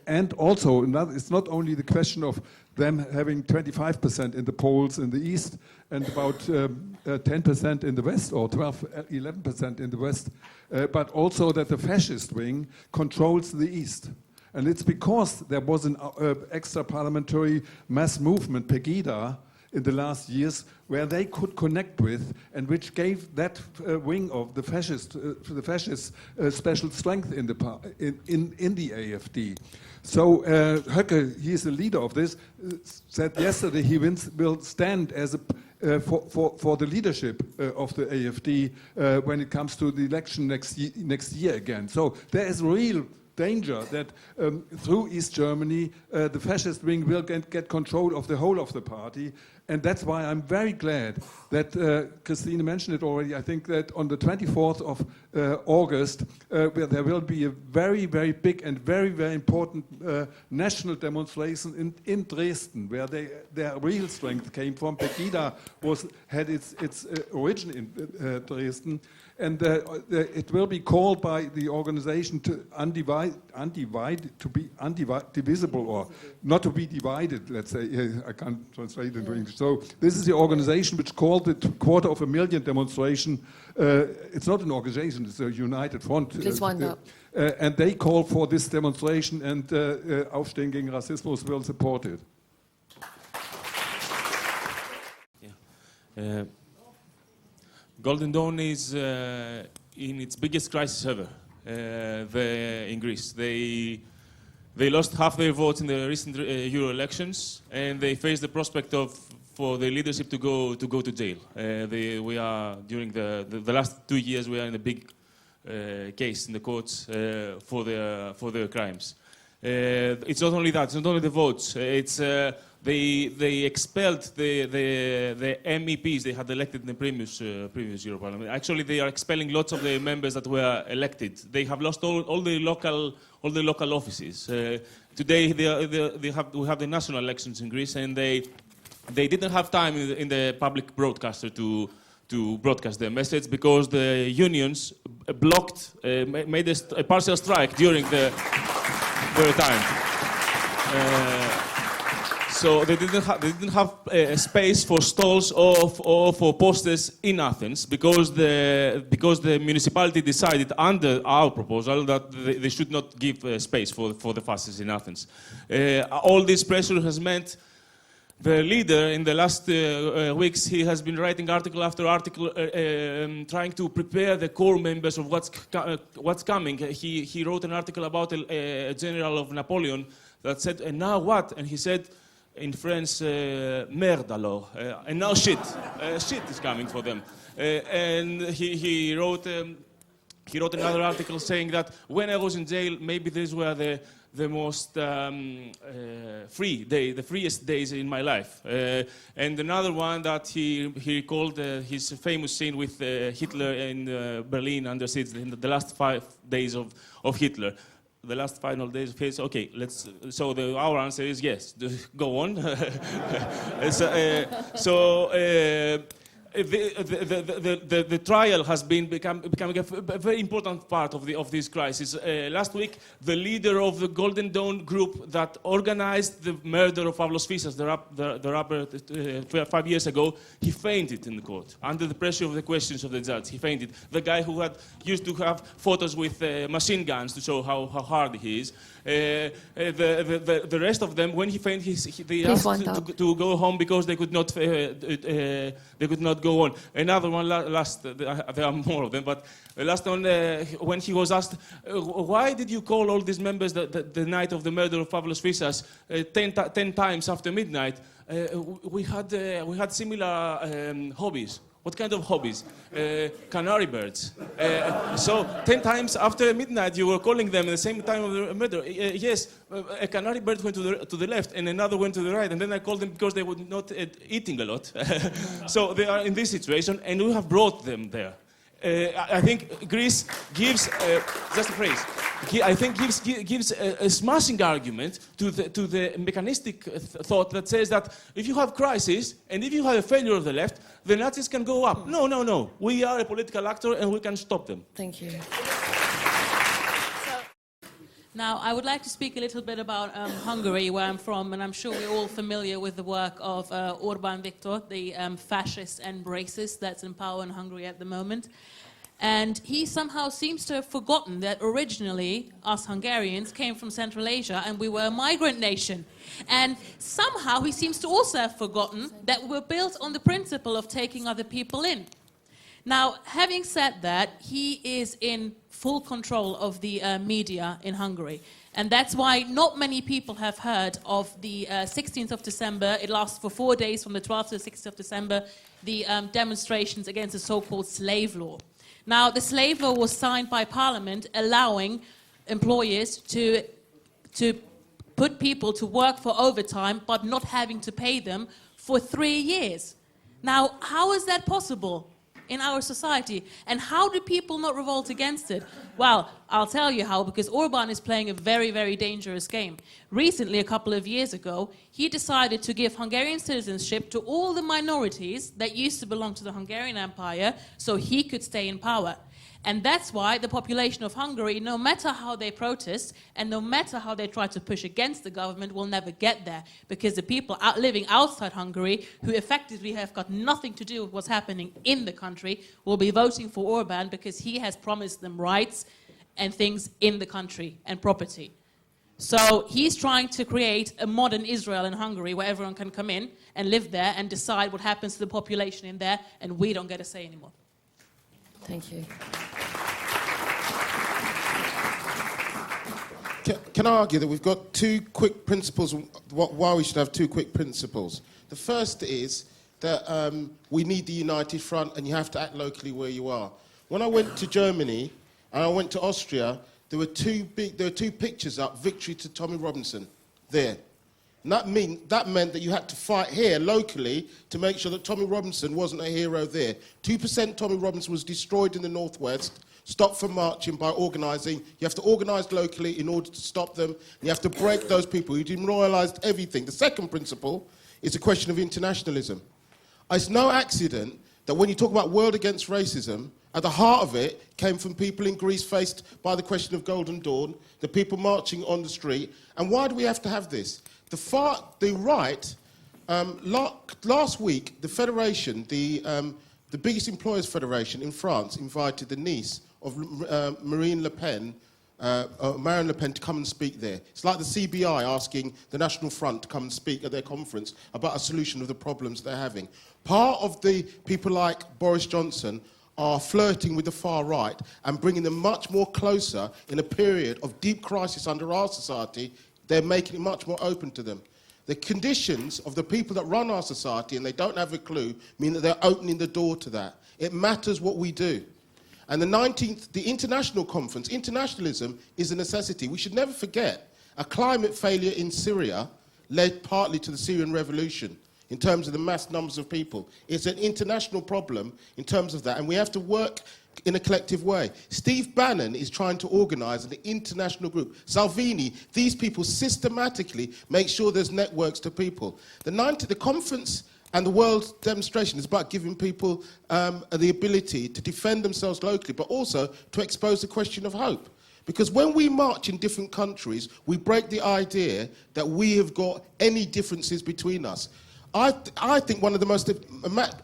And also, it's not only the question of them having 25% in the polls in the East and about 10% in the West, or 11% in the West, but also that the fascist wing controls the East. And it's because there was an extra parliamentary mass movement, Pegida, in the last years, where they could connect with, and which gave that wing of the fascist special strength in the AfD. So Höcke, he is the leader of this, said yesterday he will stand as for the leadership of the AfD when it comes to the election next year again. So there is real danger that through East Germany, the fascist wing will get control of the whole of the party, And that's why I'm very glad that Christine mentioned it already. I think that on the 24th of August, there will be a very, very big and very, very important national demonstration in Dresden, where their real strength came from. Pegida had its origin in Dresden. And it will be called by the organization to be undivisible, or not to be divided, let's say. I can't translate it into English. So this is the organization which called it 250,000 demonstration. It's not an organization, it's a united front. Please wind up. And they call for this demonstration, and Aufstehen gegen Rassismus will support it. Yeah. Golden Dawn is in its biggest crisis ever in Greece. They lost half their votes in the recent Euro elections, and they face the prospect for the leadership to go to jail. We are during the last 2 years we are in a big case in the courts for their crimes. It's not only that. It's not only the votes. It's they expelled the MEPs they had elected in the previous Euro Parliament. Actually, they are expelling lots of the members that were elected. They have lost all the local offices. Today we have the national elections in Greece, and they didn't have time in the public broadcaster to broadcast their message because the unions blocked, made a partial strike during their time. So they didn't have space for stalls or for posters in Athens because the municipality decided under our proposal that they should not give space for the fascists in Athens. All this pressure has meant the leader in the last weeks, he has been writing article after article, trying to prepare the core members of what's coming. He wrote an article about a general of Napoleon that said, "And now what?" And he said, in French, merde alors, and now shit is coming for them. And he wrote another article saying that when I was in jail, maybe these were the most free day, the freest days in my life. And another one that he called his famous scene with Hitler in Berlin under siege, in the last 5 days of Hitler. The last final days of his, okay, let's. So our answer is yes. Go on. The trial has becoming a very important part of this crisis. Last week, the leader of the Golden Dawn group that organized the murder of Pavlos Fyssas, the rapper, 5 years ago, he fainted in the court under the pressure of the questions of the judge. He fainted. The guy who used to have photos with machine guns to show how hard he is. The rest of them, when he fainted, they asked to go home because they could not go on. Another one, last, there are more of them, but the last one, when he was asked, why did you call all these members the night of the murder of Pavlos Fyssas 10 times after midnight? We had similar hobbies. What kind of hobbies? Canary birds. So 10 times after midnight you were calling them at the same time of the murder. Yes, a canary bird went to the left and another went to the right, and then I called them because they were not eating a lot. So they are in this situation, and we have brought them there. I think Greece gives, just a phrase, I think gives a smashing argument to the mechanistic thought that says that if you have crisis and if you have a failure of the left, the Nazis can go up. No. We are a political actor and we can stop them. Thank you. Now, I would like to speak a little bit about Hungary, where I'm from, and I'm sure we're all familiar with the work of Orbán Viktor, the fascist and racist that's in power in Hungary at the moment. And he somehow seems to have forgotten that originally us Hungarians came from Central Asia and we were a migrant nation. And somehow he seems to also have forgotten that we're built on the principle of taking other people in. Now, having said that, he is in full control of the media in Hungary. And that's why not many people have heard of the 16th of December. It lasts for 4 days, from the 12th to the 16th of December, the demonstrations against the so-called slave law. Now, the slave law was signed by Parliament, allowing employers to put people to work for overtime, but not having to pay them for 3 years. Now, how is that possible in our society? And how do people not revolt against it? Well, I'll tell you how, because Orban is playing a very, very dangerous game. Recently, a couple of years ago, he decided to give Hungarian citizenship to all the minorities that used to belong to the Hungarian Empire so he could stay in power. And that's why the population of Hungary, no matter how they protest and no matter how they try to push against the government, will never get there. Because the people living outside Hungary, who effectively have got nothing to do with what's happening in the country, will be voting for Orban because he has promised them rights and things in the country and property. So he's trying to create a modern Israel in Hungary where everyone can come in and live there and decide what happens to the population in there, and we don't get a say anymore. Thank you. Can I argue that we've got two quick principles, why we should have two quick principles? The first is that we need the united front and you have to act locally where you are. When I went to Germany and I went to Austria, there were two pictures up, victory to Tommy Robinson, there. And that meant that you had to fight here locally to make sure that Tommy Robinson wasn't a hero there. 2% Tommy Robinson was destroyed in the northwest, stopped from marching by organising. You have to organise locally in order to stop them. You have to break those people who demoralised everything. The second principle is a question of internationalism. It's no accident that when you talk about World Against Racism, at the heart of it came from people in Greece faced by the question of Golden Dawn, the people marching on the street. And why do we have to have this? The right, last week, the federation, the biggest employers' federation in France, invited the niece of Marine Le Pen to come and speak there. It's like the CBI asking the National Front to come and speak at their conference about a solution of the problems they're having. Part of the people like Boris Johnson are flirting with the far right and bringing them much more closer in a period of deep crisis under our society. They're making it much more open to them. The conditions of the people that run our society, and they don't have a clue, mean that they're opening the door to that. It matters what we do. And the international conference, internationalism is a necessity. We should never forget a climate failure in Syria led partly to the Syrian revolution in terms of the mass numbers of people. It's an international problem in terms of that, and we have to work in a collective way. Steve Bannon is trying to organise an international group. Salvini, these people systematically make sure there's networks to people. The conference and the world demonstration is about giving people the ability to defend themselves locally, but also to expose the question of hope. Because when we march in different countries, we break the idea that we have got any differences between us. I think one of the most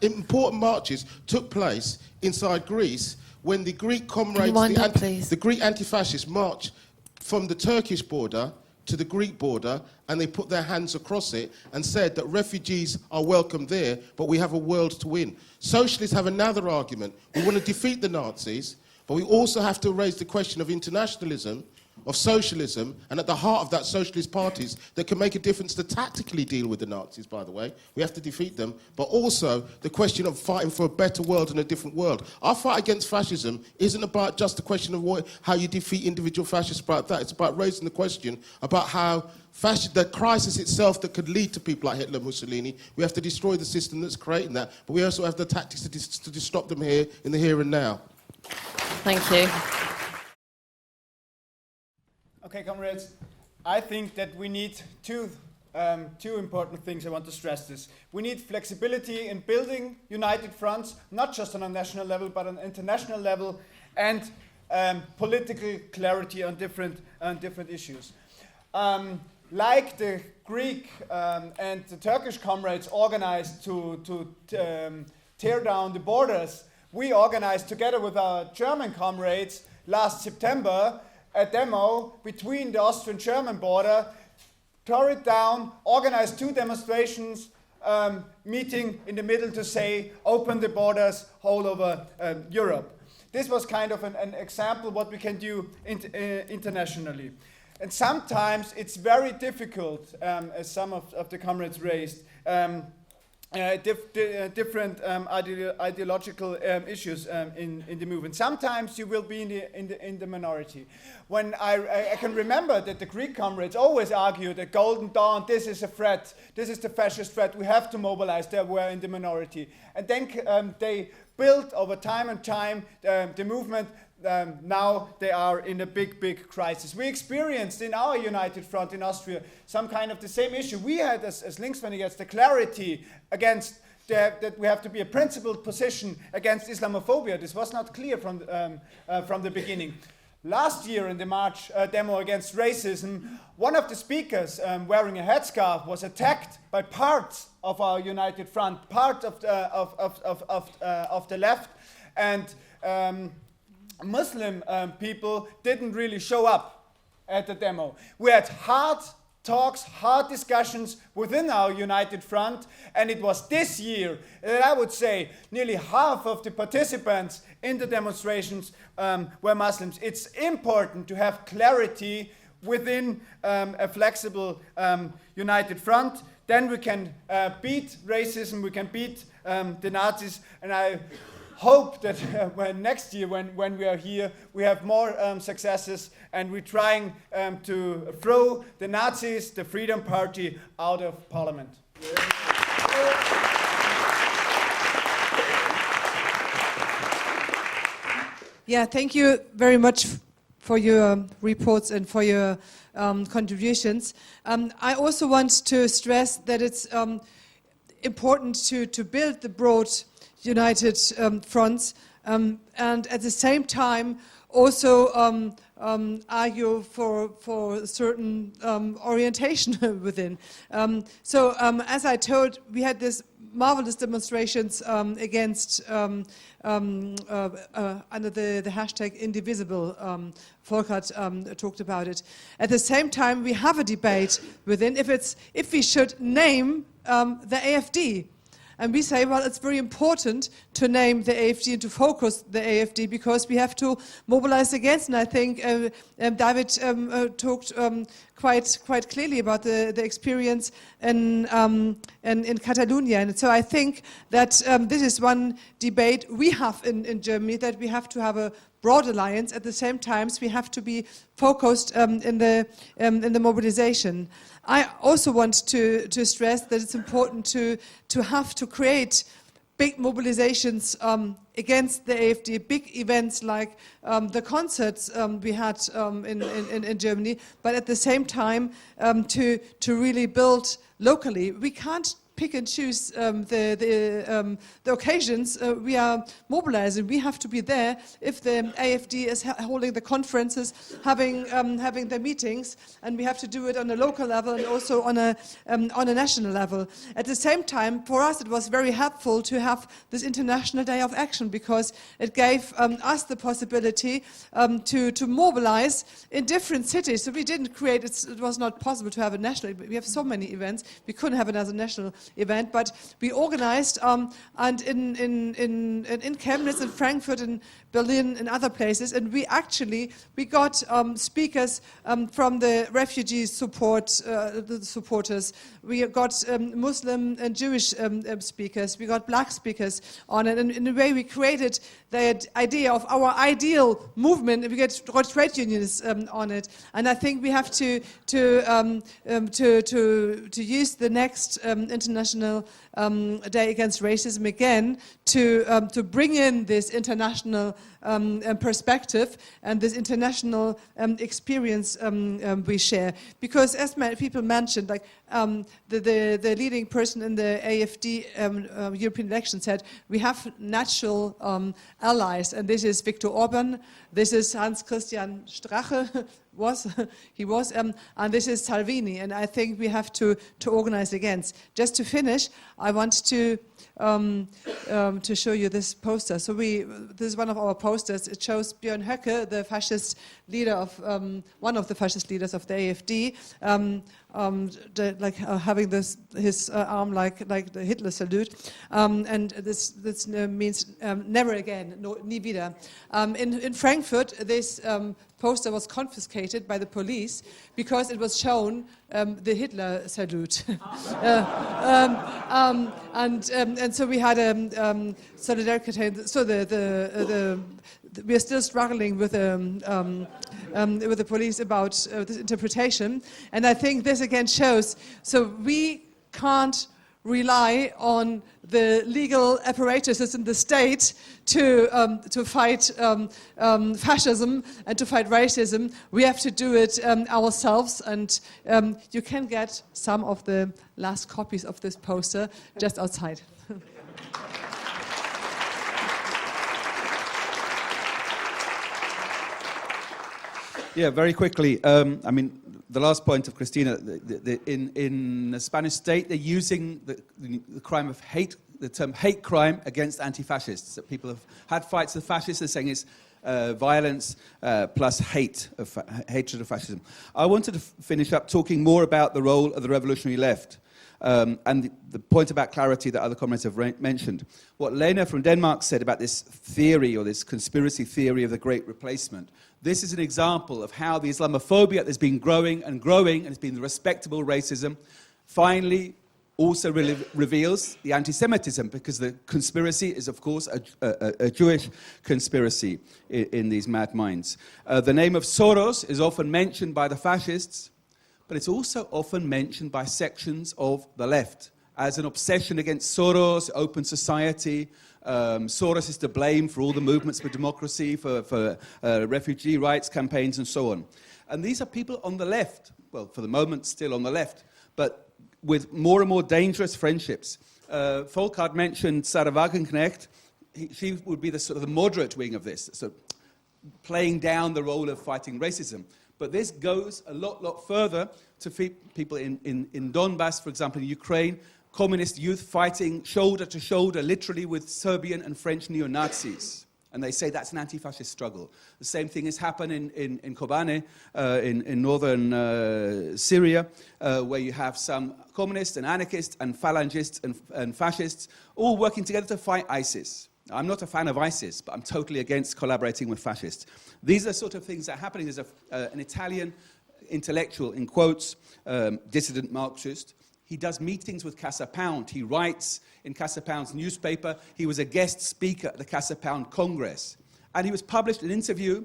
important marches took place inside Greece when the Greek comrades, the Greek anti-fascists marched from the Turkish border to the Greek border, and they put their hands across it and said that refugees are welcome there, but we have a world to win. Socialists have another argument. We want to defeat the Nazis, but we also have to raise the question of internationalism, of socialism, and at the heart of that, socialist parties that can make a difference to tactically deal with the Nazis, by the way. We have to defeat them, but also the question of fighting for a better world and a different world. Our fight against fascism isn't about just the question of how you defeat individual fascists, about that. It's about raising the question about how the crisis itself that could lead to people like Hitler, Mussolini, we have to destroy the system that's creating that, but we also have the tactics to stop them here in the here and now. Thank you. Okay, comrades, I think that we need two important things. I want to stress this. We need flexibility in building united fronts, not just on a national level, but on an international level, and political clarity on different issues. Like the Greek and the Turkish comrades organized to tear down the borders, we organized together with our German comrades last September a demo between the Austrian-German border, tore it down, organized 2 demonstrations, meeting in the middle to say, open the borders all over Europe. This was kind of an example what we can do internationally. And sometimes it's very difficult, as some of the comrades raised, different ideological issues in the movement. Sometimes you will be in the minority. When I can remember that the Greek comrades always argued that Golden Dawn, this is a threat, this is the fascist threat, we have to mobilize, they were in the minority. And then they built over time and time the movement. Now they are in a big crisis. We experienced in our United Front in Austria some kind of the same issue. We had as Linksvendiges the clarity against that we have to be a principled position against Islamophobia. This was not clear from the beginning. Last year in the March demo against racism, one of the speakers wearing a headscarf was attacked by parts of our United Front, part of the left, and Muslim people didn't really show up at the demo. We had hard talks, hard discussions within our United Front, and it was this year that I would say nearly half of the participants in the demonstrations were Muslims. It's important to have clarity within a flexible United Front. Then we can beat racism, we can beat the Nazis, and I hope that when next year, when we are here, we have more successes, and we're trying to throw the Nazis, the Freedom Party, out of Parliament. Yeah, thank you very much for your reports and for your contributions. I also want to stress that it's important to build the broad united fronts, and at the same time also argue for certain orientation within. So as I told, we had this marvelous demonstrations against under the hashtag indivisible. Volkert talked about it. At the same time, we have a debate within if we should name the AfD. And we say, well, it's very important to name the AfD and to focus the AfD because we have to mobilize against. And I think David talked quite clearly about the experience in Catalonia. And so I think that this is one debate we have in Germany, that we have to have a broad alliance. At the same time, we have to be focused in the mobilization. I also want to stress that it's important to have to create big mobilizations against the AfD, big events like the concerts we had in Germany, but at the same time to really build locally. We can't pick and choose the occasions we are mobilizing. We have to be there if the AfD is holding the conferences, having their meetings, and we have to do it on a local level and also on a national level. At the same time, for us, it was very helpful to have this International Day of Action because it gave us the possibility to mobilize in different cities. So we didn't create, it was not possible to have a national, we have so many events, we couldn't have another national event, but we organized and in Chemnitz, in Frankfurt, in Berlin, and other places, and we got speakers from the refugee supporters. We got Muslim and Jewish speakers. We got black speakers on it, and in a way we created the idea of our ideal movement. We get trade unions on it, and I think we have to use the next International Day Against Racism again to bring in this international perspective and this international experience we share. Because as people mentioned, like the leading person in the AfD European election said, we have natural allies, and this is Viktor Orban, this is Hans-Christian Strache, and this is Salvini, and I think we have to organize against. Just to finish, I want to show you this poster. So this is one of our posters. It shows Björn Höcke, the fascist leader of one of the fascist leaders of the AfD, having his arm like the Hitler salute, and this means never again, no, nie wieder. In Frankfurt, this poster was confiscated by the police because it was shown the Hitler salute. And so we had solidarity. So we are still struggling with the police about this interpretation. And I think this again shows, so we can't rely on the legal apparatuses in the state to fight fascism and to fight racism. We have to do it ourselves, and you can get some of the last copies of this poster just outside. Yeah, very quickly. I mean, the last point of Christina, in the Spanish state, they're using the crime of hate, the term hate crime against anti-fascists. That people have had fights with fascists, they're saying it's violence plus hatred of fascism. I wanted to finish up talking more about the role of the revolutionary left. And the point about clarity that other comrades have mentioned. What Lena from Denmark said about this theory, or this conspiracy theory of the Great Replacement, this is an example of how the Islamophobia that's been growing, and it's been the respectable racism, finally also reveals the anti-Semitism, because the conspiracy is, of course, a Jewish conspiracy in these mad minds. The name of Soros is often mentioned by the fascists, but it's also often mentioned by sections of the left as an obsession against Soros, open society. Soros is to blame for all the movements for democracy, for refugee rights campaigns, and so on. And these are people on the left, well, for the moment still on the left, but with more and more dangerous friendships. Volkart mentioned Sarah Wagenknecht. She would be the sort of the moderate wing of this, so playing down the role of fighting racism. But this goes a lot further to people in Donbass, for example, in Ukraine, communist youth fighting shoulder to shoulder, literally with Serbian and French neo-Nazis. And they say that's an anti-fascist struggle. The same thing has happened in Kobane, in northern Syria, where you have some communists and anarchists and phalangists and fascists all working together to fight ISIS. I'm not a fan of ISIS, but I'm totally against collaborating with fascists. These are sort of things that are happening. There's an Italian intellectual, in quotes, dissident Marxist. He does meetings with Casa Pound. He writes in Casa Pound's newspaper. He was a guest speaker at the Casa Pound Congress. And he was published an interview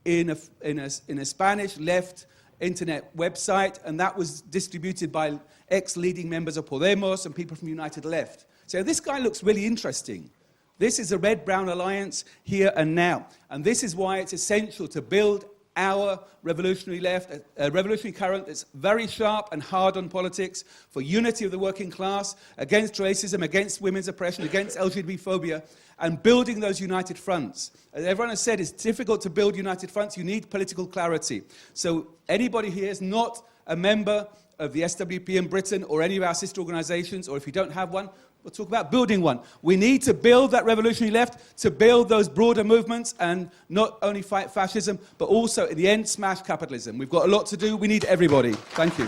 in a Spanish left internet website, and that was distributed by ex-leading members of Podemos and people from United Left. So this guy looks really interesting. This is a red-brown alliance here and now. And this is why it's essential to build our revolutionary left, a revolutionary current that's very sharp and hard on politics, for unity of the working class, against racism, against women's oppression, against LGBT phobia, and building those united fronts. As everyone has said, it's difficult to build united fronts. You need political clarity. So anybody here is not a member of the SWP in Britain or any of our sister organizations, or if you don't have one, we'll talk about building one. We need to build that revolutionary left, to build those broader movements and not only fight fascism, but also, in the end, smash capitalism. We've got a lot to do. We need everybody. Thank you.